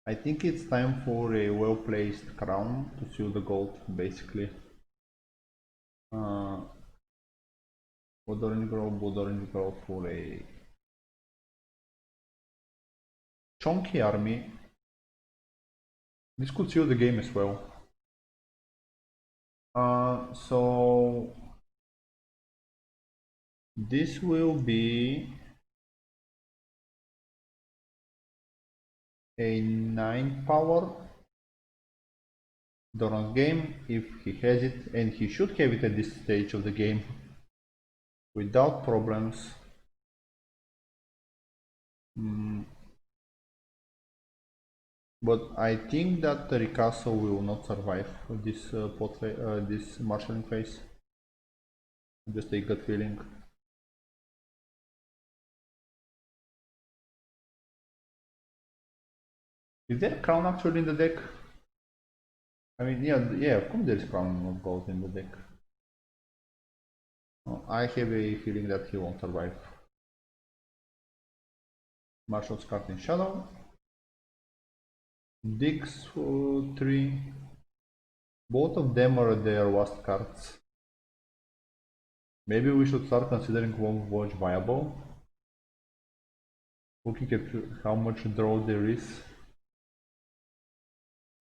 I think it's time for a well-placed crown to seal the gold, basically. Blood Orange Grove for a chunky army. This could seal the game as well. So this will be a 9 power Doran's game if he has it, and he should have it at this stage of the game without problems. But I think that the Ricasso will not survive this this marshalling phase. Just a gut feeling. Is there a crown actually in the deck? I mean, yeah, of course there is crown of gold in the deck. I have a feeling that he won't survive. Marshal's card in shadow. Dix 3. Both of them are their worst cards. Maybe we should start considering Womb Watch viable. Looking at how much draw there is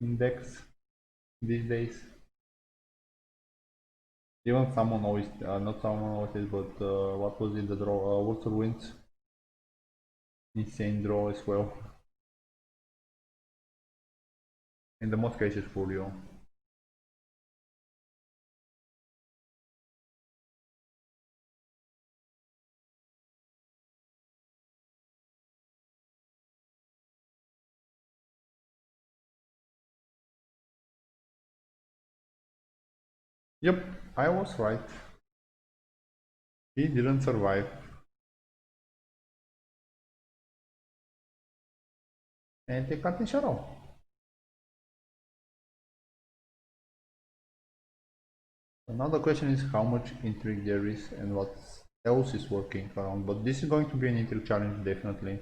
in decks these days. Even someone always, not someone always, but what was in the draw? Water Winds. Insane draw as well. In the most cases, Folio. Yep, I was right. He didn't survive. And they cut in shadow. Now the question is how much intrigue there is and what else is working around. But this is going to be an intrigue challenge, definitely.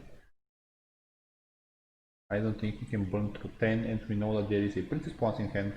I don't think he can burn through 10, and we know that there is a Princess Pawns in hand.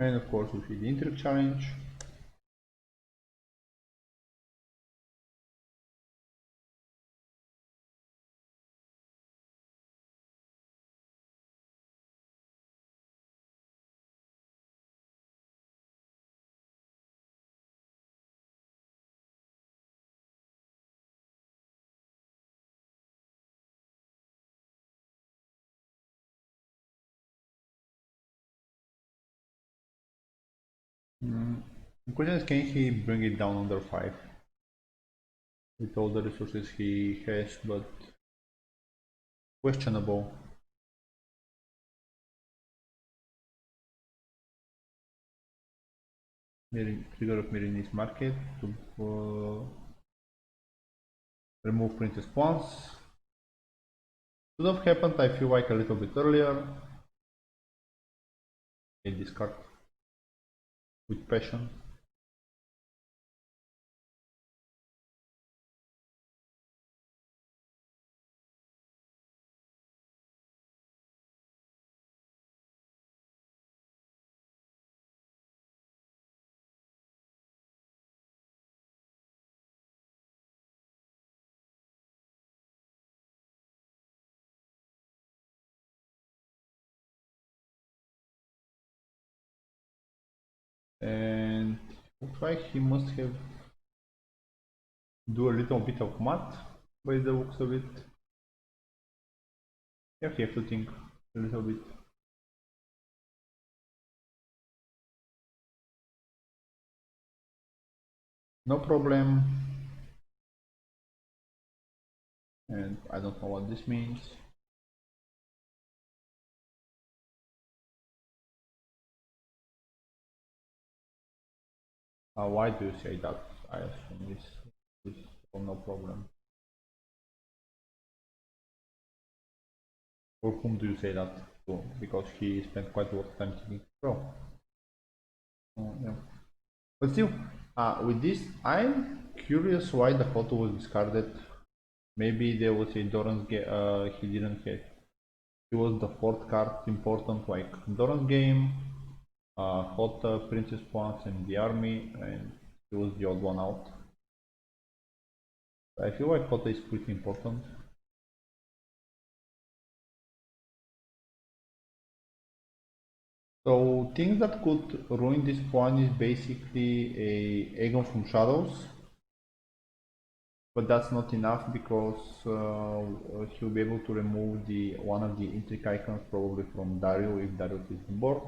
And of course we see the intrigue challenge. The question is, can he bring it down under 5 with all the resources he has, but questionable. Trigger of Mirinis Market to remove Princess Pawns. Should have happened, I feel like, a little bit earlier. A discard with passion. And looks like he must have do a little bit of math by the looks of it. Yeah, you have to think a little bit. No problem. And I don't know what this means. Why do you say that? I assume this oh, no problem. For whom do you say that to? Because he spent quite a lot of time thinking. Well, yeah. But still, with this, I'm curious why the photo was discarded. Maybe there was a Doran's game he didn't have. It was the fourth card important, like Doran's game, Hot Princess Pawns and the army, and it was the odd one out. I feel like Hota is pretty important. So things that could ruin this pawn is basically a AGoT from shadows, but that's not enough because he'll be able to remove the one of the intrigue icons probably from Dario if Dario is on board,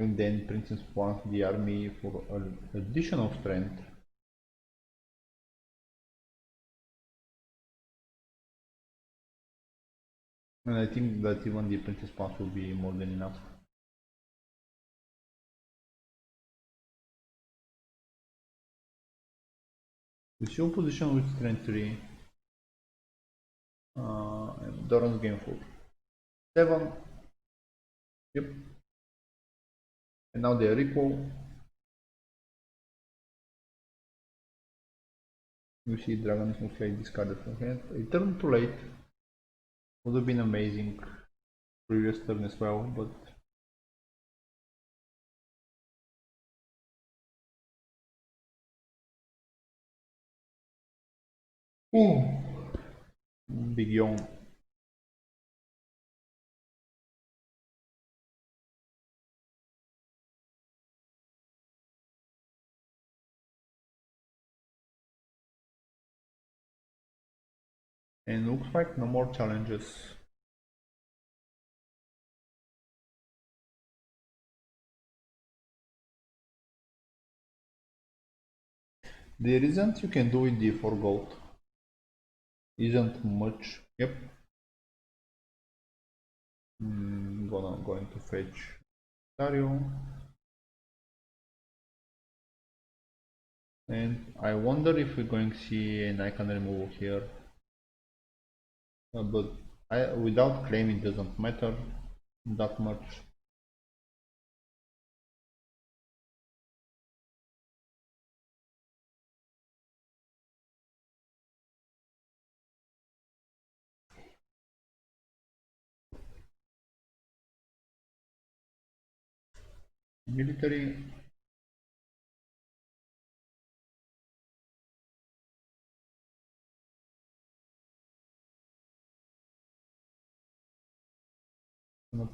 and then Princess wants the army for an additional strength. And I think that even the Princess Pawns will be more than enough. The show position with strength 3. And Doran's game 4. 7. Yep. And now they are equal. You see Dragon is mostly discarded from hand. A turn too late. Would have been amazing. Previous turn as well, but big yawn. And looks like no more challenges. There isn't you can do with the for gold. Isn't much. Yep. Going to fetch Dario. And I wonder if we're going to see an icon removal here. But without claim it doesn't matter that much. Military.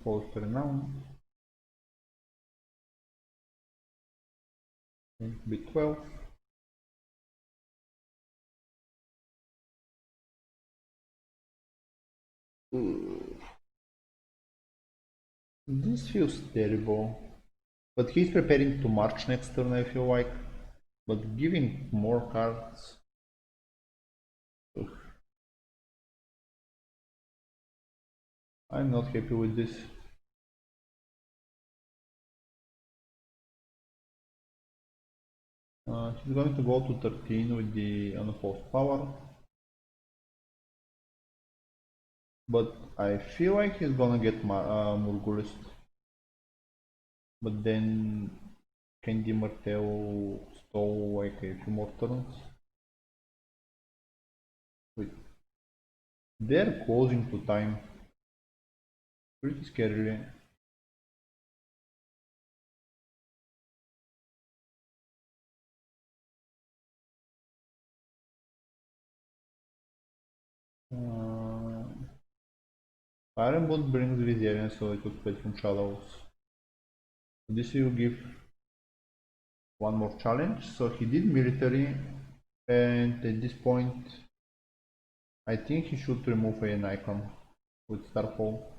Poster now. B12. This feels terrible. But he's preparing to march next turn, I feel like. But giving more cards. Ugh. I'm not happy with this. He's going to go to 13 with the unopposed power. But I feel like he's gonna get Murgulist. But then Candy Martel stole like a few more turns. Wait. They're closing to time. Pretty scary. Ironbolt brings Vizierian, so it could play from shadows. This will give one more challenge. So he did military, and at this point, I think he should remove an icon with Starfall.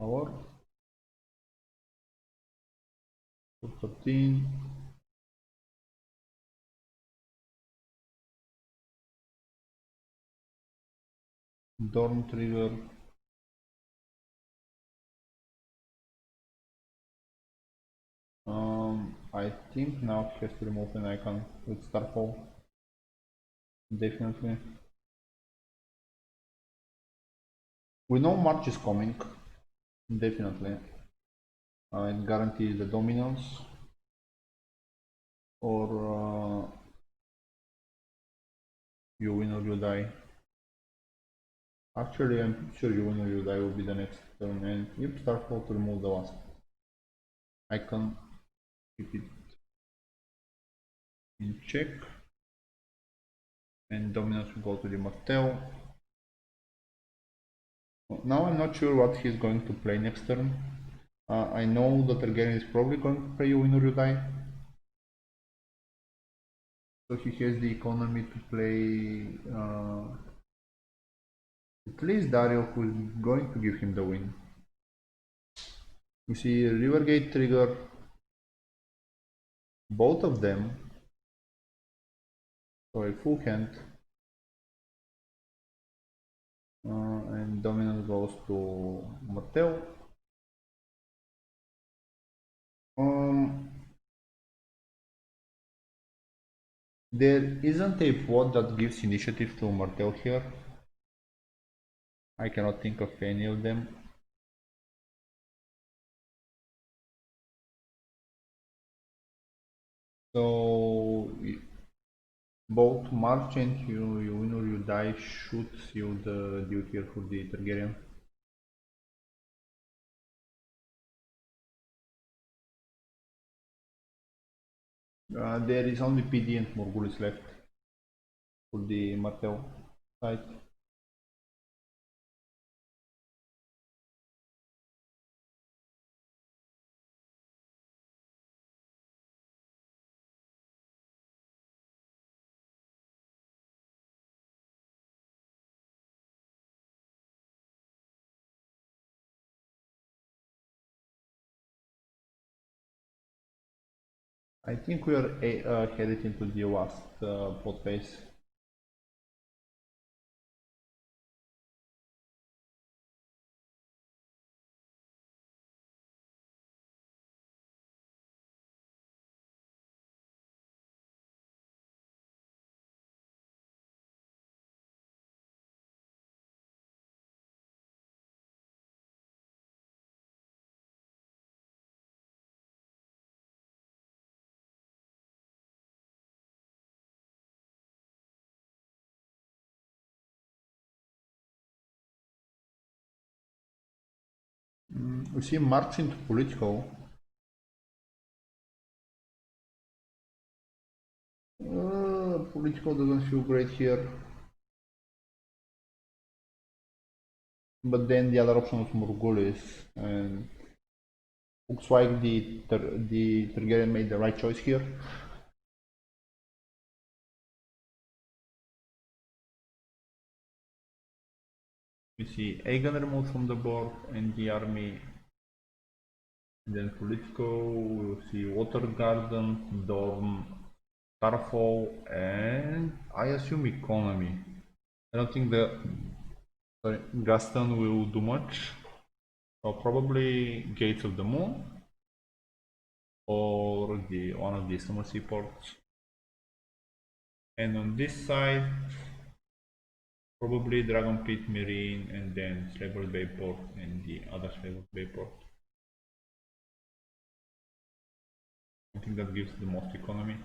Power. 13. Dorm trigger. I think now he has to remove an icon with Starfall. Definitely. We know March is coming. Definitely. It guarantees the dominance. Or you win or you die. Actually, I'm pretty sure you win or you die will be the next turn. And yep, Starfall to remove the wasp. I can keep it in check. and dominance will go to the Martel. Now I'm not sure what he's going to play next turn. I know that Targaryen is probably going to play you win or you die. So he has the economy to play at least Dario, who is going to give him the win. You see Rivergate trigger both of them, so a full hand, and dominance goes to Matteo. There isn't a vote that gives initiative to Martel here. I cannot think of any of them. So both March and you win or you die should seal the deal here for the Targaryen. There is only PD and Morgulis left for the Martel side. I think we are headed into the last pot phase. We see March into political. Political doesn't feel great here. But then the other option was Morgulis, and looks like the Targaryen made the right choice here. We see Aegon removed from the board and the army. And then political, we'll see Water Garden, Dorn, Starfall, and I assume economy. I don't think the Gaston will do much. So probably Gates of the Moon or one of the summer seaports. And on this side, probably Dragon Pit Marine and then Slaver's Bay Port and the other Slaver's Bay Port. I think that gives the most economy.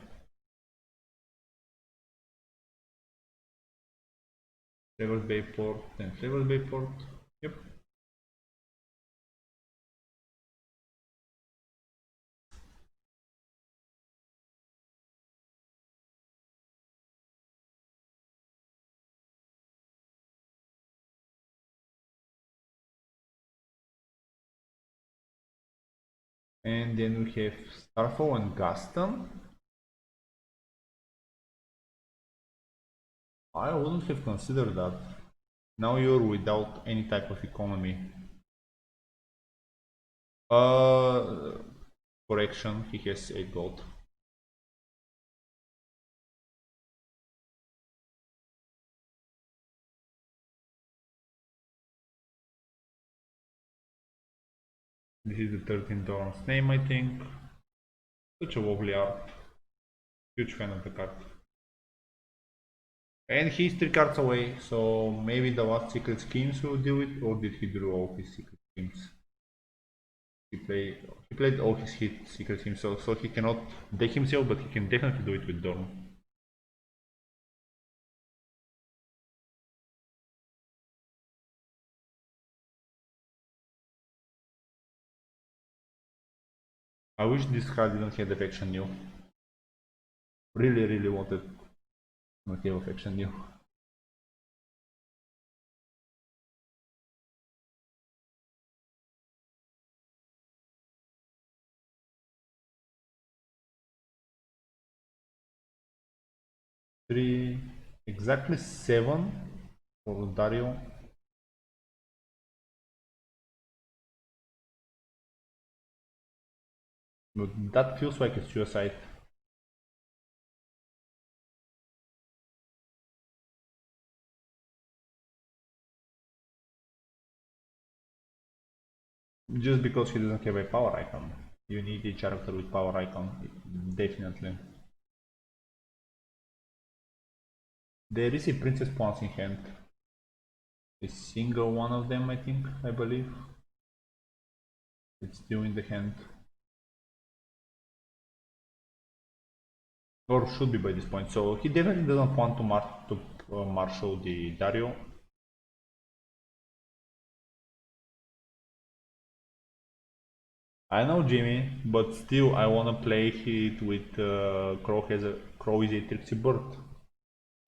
Slaver's Bay Port and Slaver's Bay Port. Yep. And then we have Starfall and Gaston. I wouldn't have considered that. Now you're without any type of economy. Correction, he has 8 gold. This is the 13th Dorn's name, I think. Such a lovely art. Huge fan of the card. And he's 3 cards away, so maybe the last secret schemes will do it, or did he draw all his secret schemes? He played all his secret schemes, so he cannot deck himself, but he can definitely do it with Dorn. I wish this card didn't have defection new. Really wanted Motivo Faction New. Three, exactly 7 for Dario. But that feels like a suicide. Just because he doesn't have a power icon. You need a character with power icon, definitely. There is a princess pawns in hand. A single one of them, I believe. It's still in the hand. Or should be by this point. So he definitely doesn't want to marshal the Dario. I know Jimmy, but still I wanna play it with Crow is a tricksy bird.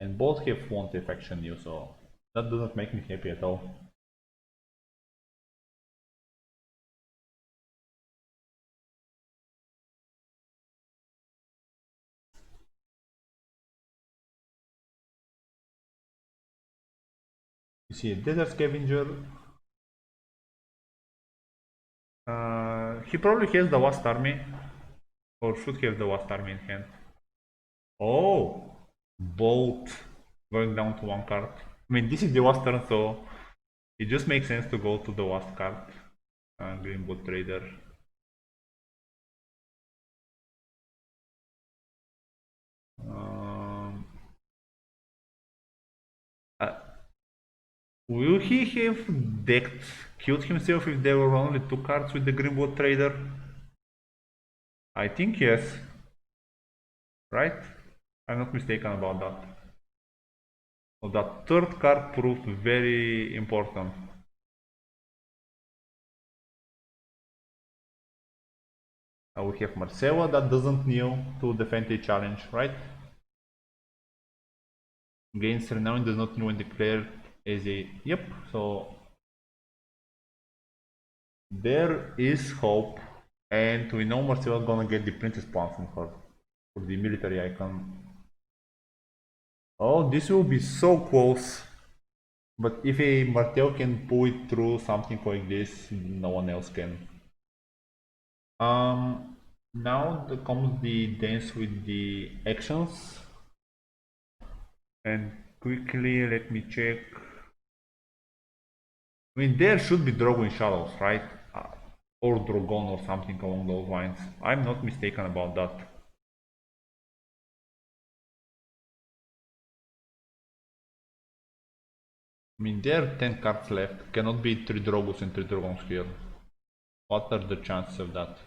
And both have want faction new, so that doesn't make me happy at all. You see a desert scavenger. He probably has the Wasp army, or should have the Wasp army in hand. Oh, bolt going down to one card. I mean, this is the Wasp turn, so it just makes sense to go to the Wasp card. Greenwood Trader. Um, uh, will he have decked killed himself if there were only 2 cards with the Greenwood Trader? I think yes. Right? I'm not mistaken about that. So that third card proved very important. We have Marcelo that doesn't kneel to defend a challenge, right? Gains renown does not kneel when declared as a... Yep, so there is hope, and we know Marcelo gonna get the princess pawns from her for the military icon. Oh, this will be so close. But if a Martel can pull it through something like this, no one else can. Now comes the dance with the actions. And quickly, let me check. I mean, there should be Drogo in Shadows, right? Or Drogon or something along those lines. I'm not mistaken about that. I mean, there are 10 cards left. Cannot be 3 Drogos and 3 Dragons here. What are the chances of that?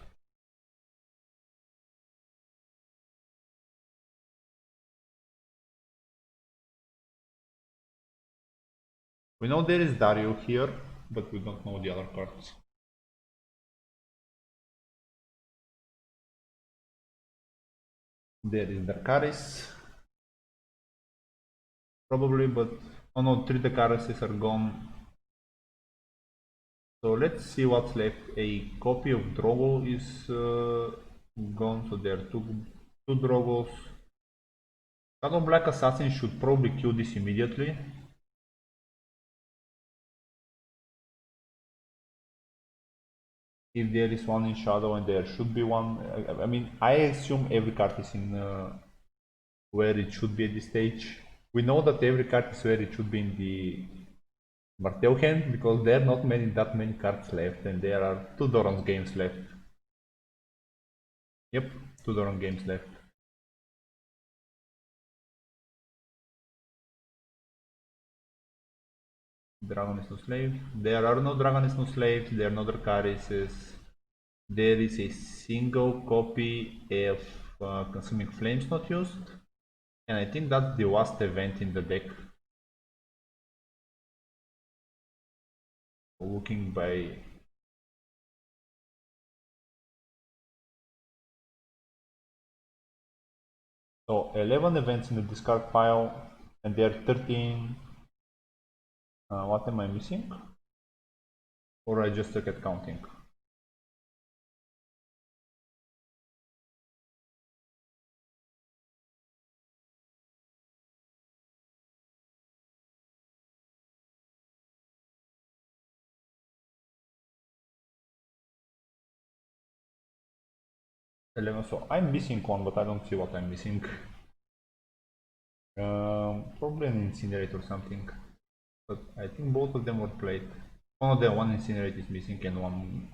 We know there is Dario here, but we don't know the other cards. There is Dracarys. Probably, but... Oh no, 3 Dracarises are gone. So let's see what's left. A copy of Drogo is gone, so there are two Drogos. Shadow Black Assassin should probably kill this immediately. If there is one in Shadow, and there should be one. I mean, I assume every card is in where it should be at this stage. We know that every card is where it should be in the Martel hand, because there are not that many cards left, and there are 2 Doran's games left. Yep, 2 Doran games left. Dragon is no slave. There are no Dragon is no slaves, there are no Dracarises. There is a single copy of Consuming Flames not used. And I think that's the last event in the deck. Looking by... So 11 events in the discard pile, and there are 13. What am I missing? Or I just suck at counting? So I'm missing one, but I don't see what I'm missing. Probably an incinerate or something. But I think both of them were played. One incinerate is missing and one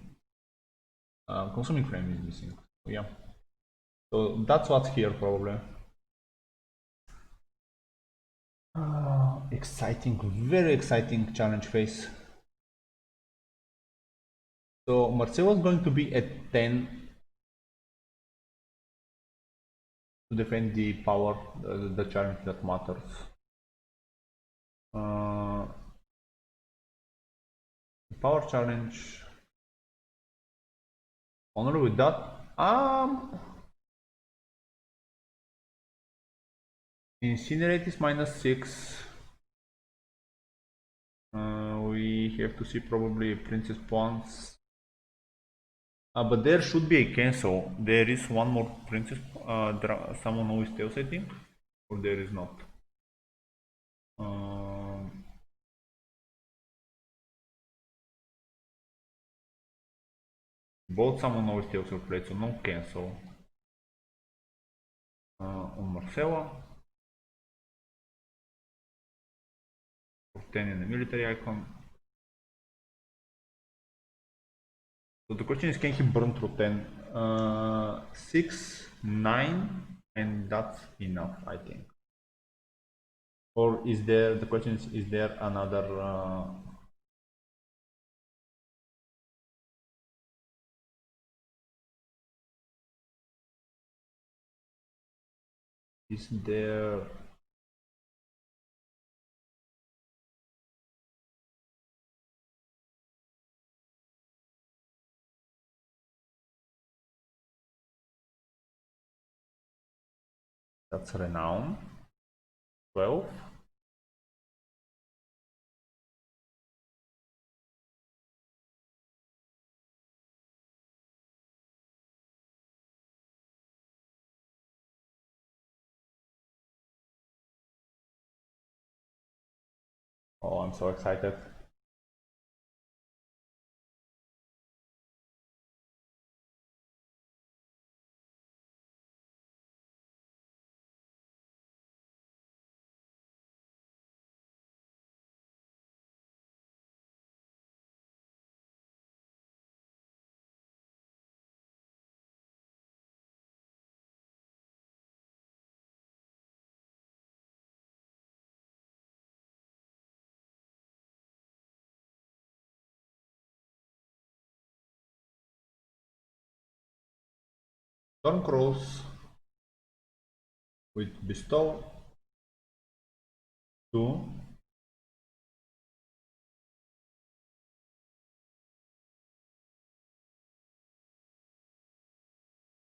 consuming frame is missing. So, yeah. So that's what's here probably. Exciting, very exciting challenge phase. So Marcelo is going to be at 10 to defend the power, the challenge that matters. The power challenge. Honor with that. Incinerate is -6. We have to see probably Princess Pawns. But there should be a cancel. There is one more Princess. Someone always tells, I think. Or there is not. Both someone always tells are played, so no cancel. On Marcella. 10 in the military icon. So the question is, can he burn through 10? 6, 9, and that's enough, I think. Or is there, the question is there another is there that's renown 12? Oh, I'm so excited. Stormcrows with bestow 2.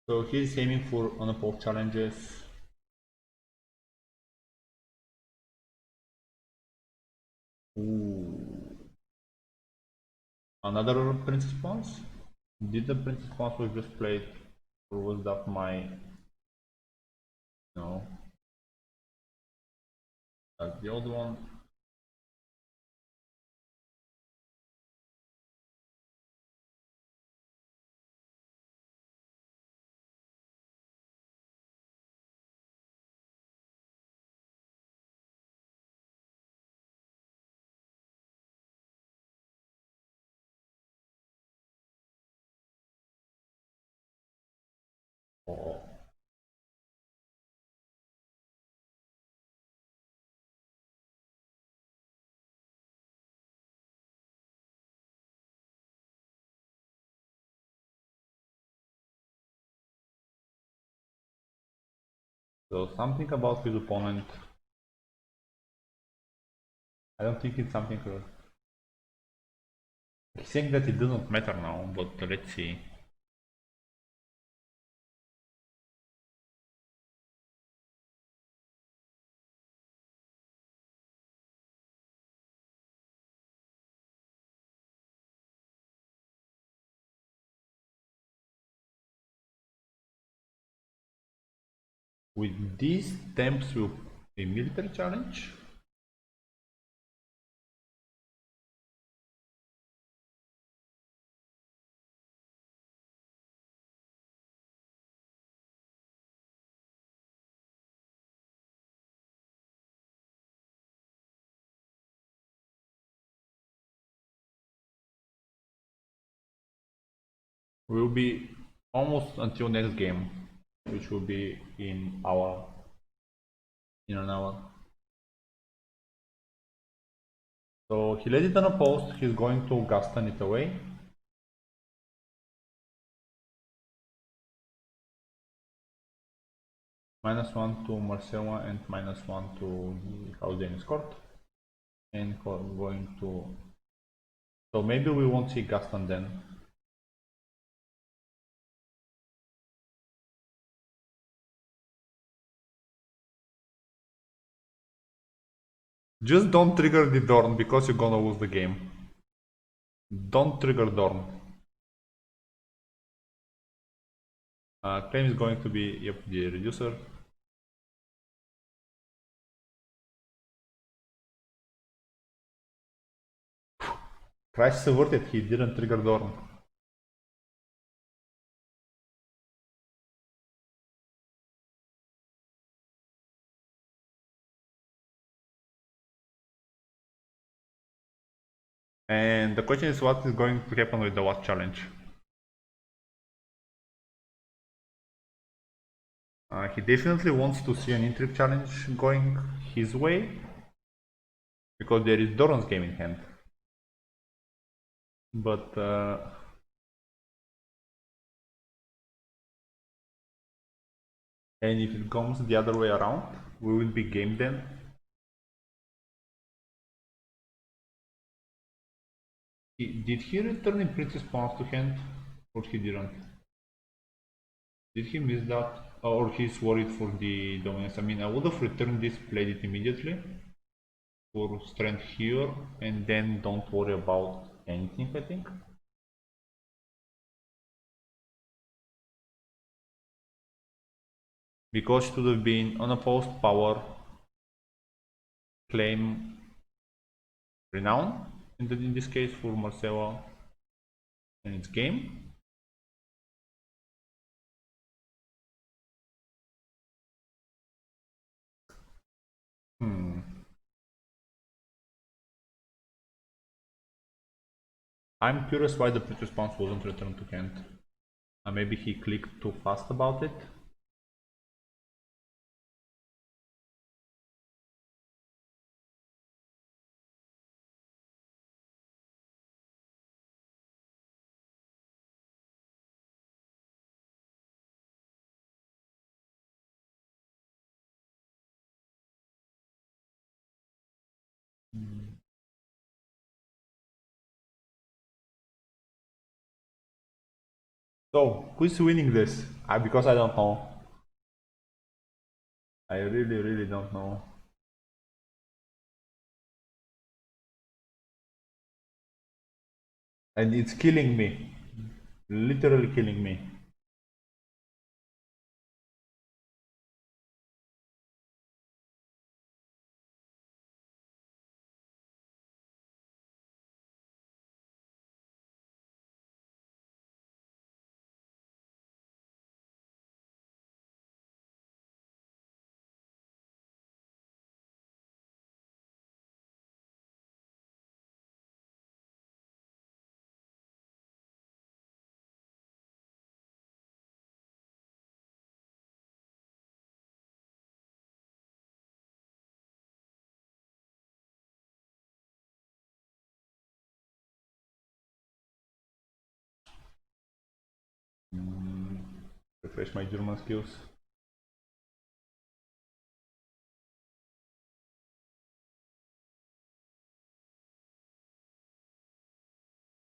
So he's aiming for unopposed challenges. Ooh. Another Princess Pawns? Did the Princess Pawns was just played, or was that my... No. That's the old one. Oh. So something about his opponent. I don't think it's something. He's saying that it doesn't matter now, but let's see. With these temps will a military challenge. Will be almost until next game, which will be in an hour. So he let it on a post. He's going to Gaston it away. -1 to Marcella and -1 to the House Danish Court. And going to. So maybe we won't see Gaston then. Just don't trigger the Dorn because you're gonna lose the game. Don't trigger Dorn. Claim is going to be, yep, the reducer. Crisis averted, he didn't trigger Dorn. And the question is what is going to happen with the last challenge. He definitely wants to see an intrigue challenge going his way because there is Doran's game in hand. But and if it comes the other way around, we will be game then. Did he return Imprinted Spawns to hand or he didn't? Did he miss that? Or he's worried for the dominance? I mean, I would have returned this, played it immediately for strength here, and then don't worry about anything, I think. Because it would have been unopposed power, claim, renown, in this case for Marcella and its game. I'm curious why the previous response wasn't returned to hand. Maybe he clicked too fast about it. So, who's winning this? Because I don't know. I really don't know. And it's killing me. Literally killing me. Refresh my German skills.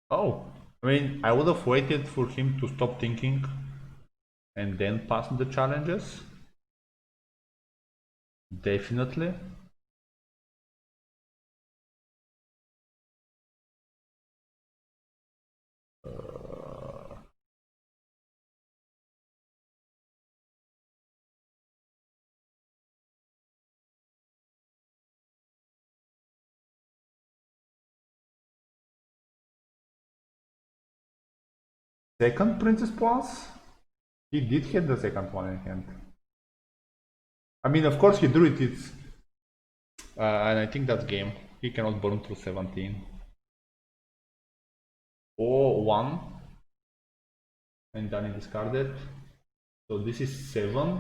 Oh, I mean, I would have waited for him to stop thinking and then pass the challenges. Definitely. second Princess Plus? He did have the second one in hand. I mean, of course he drew it, and I think that's game. He cannot burn through 17. Oh, 1. And then he discarded. So this is 7.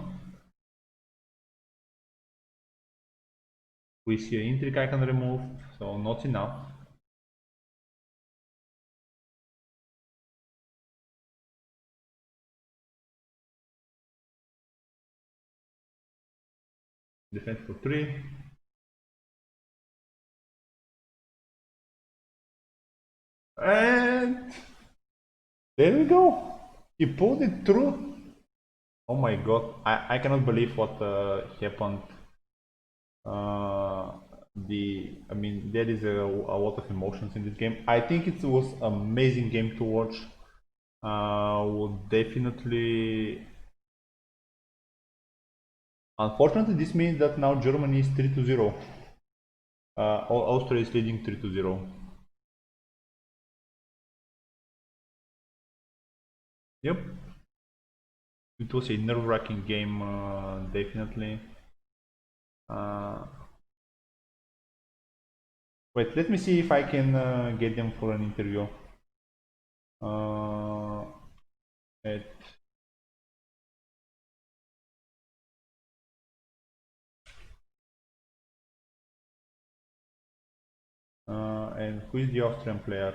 We see an intrigue I can remove, so not enough. Defense for 3. And there we go. He pulled it through. Oh my god, I cannot believe what happened. I mean, there is a lot of emotions in this game. I think it was amazing game to watch. Would definitely. Unfortunately, this means that now Germany is 3-0. Austria is leading 3-0. Yep. It was a nerve-wracking game, definitely. Wait, let me see if I can get them for an interview. At and who is the Austrian player?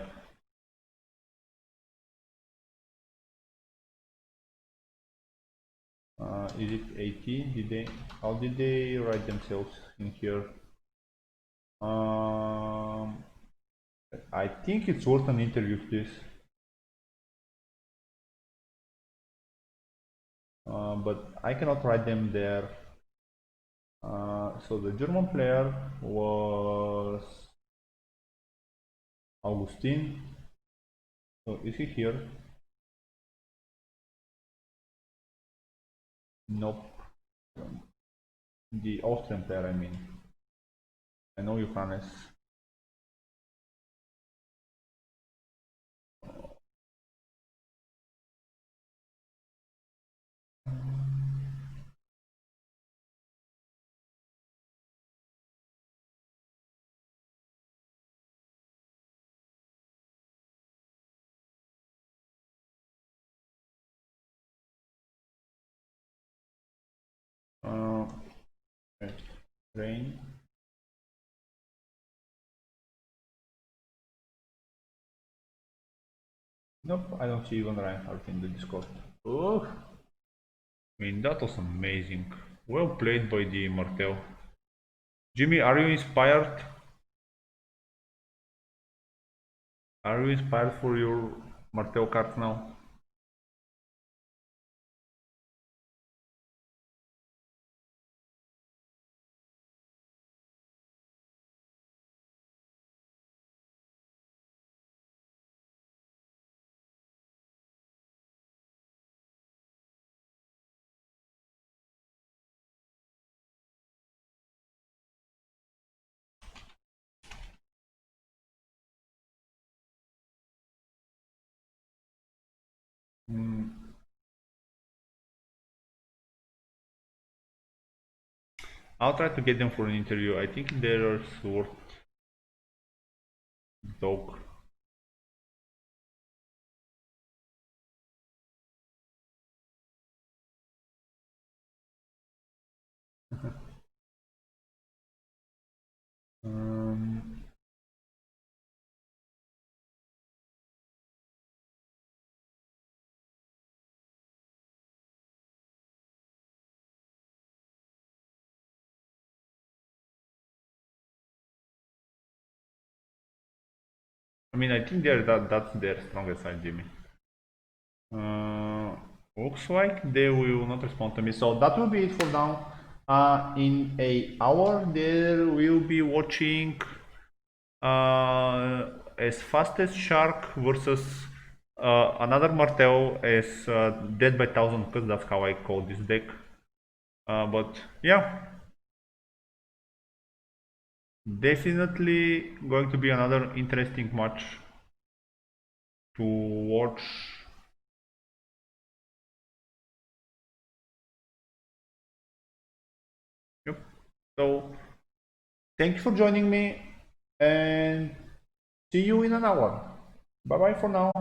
Is it 80? How did they write themselves in here? I think it's worth an interview, please. But I cannot write them there. So the German player was Augustin. So is he here? Nope. The Austrian player, I mean. I know Johannes. Rain. Nope, I don't see even Reinhardt in the Discord. Oh, I mean, that was amazing. Well played by the Martel. Jimmy, are you inspired? Are you inspired for your Martel cards now? I'll try to get them for an interview. I think they're worth dog. Um, I mean, I think that's their strongest side, Jimmy. Looks like they will not respond to me. So that will be it for now. In an hour, there will be watching as fast as Shark versus another Martel as Dead by 1000, because that's how I call this deck. But yeah, definitely going to be another interesting match to watch. So thank you for joining me and see you in an hour. Bye bye for now.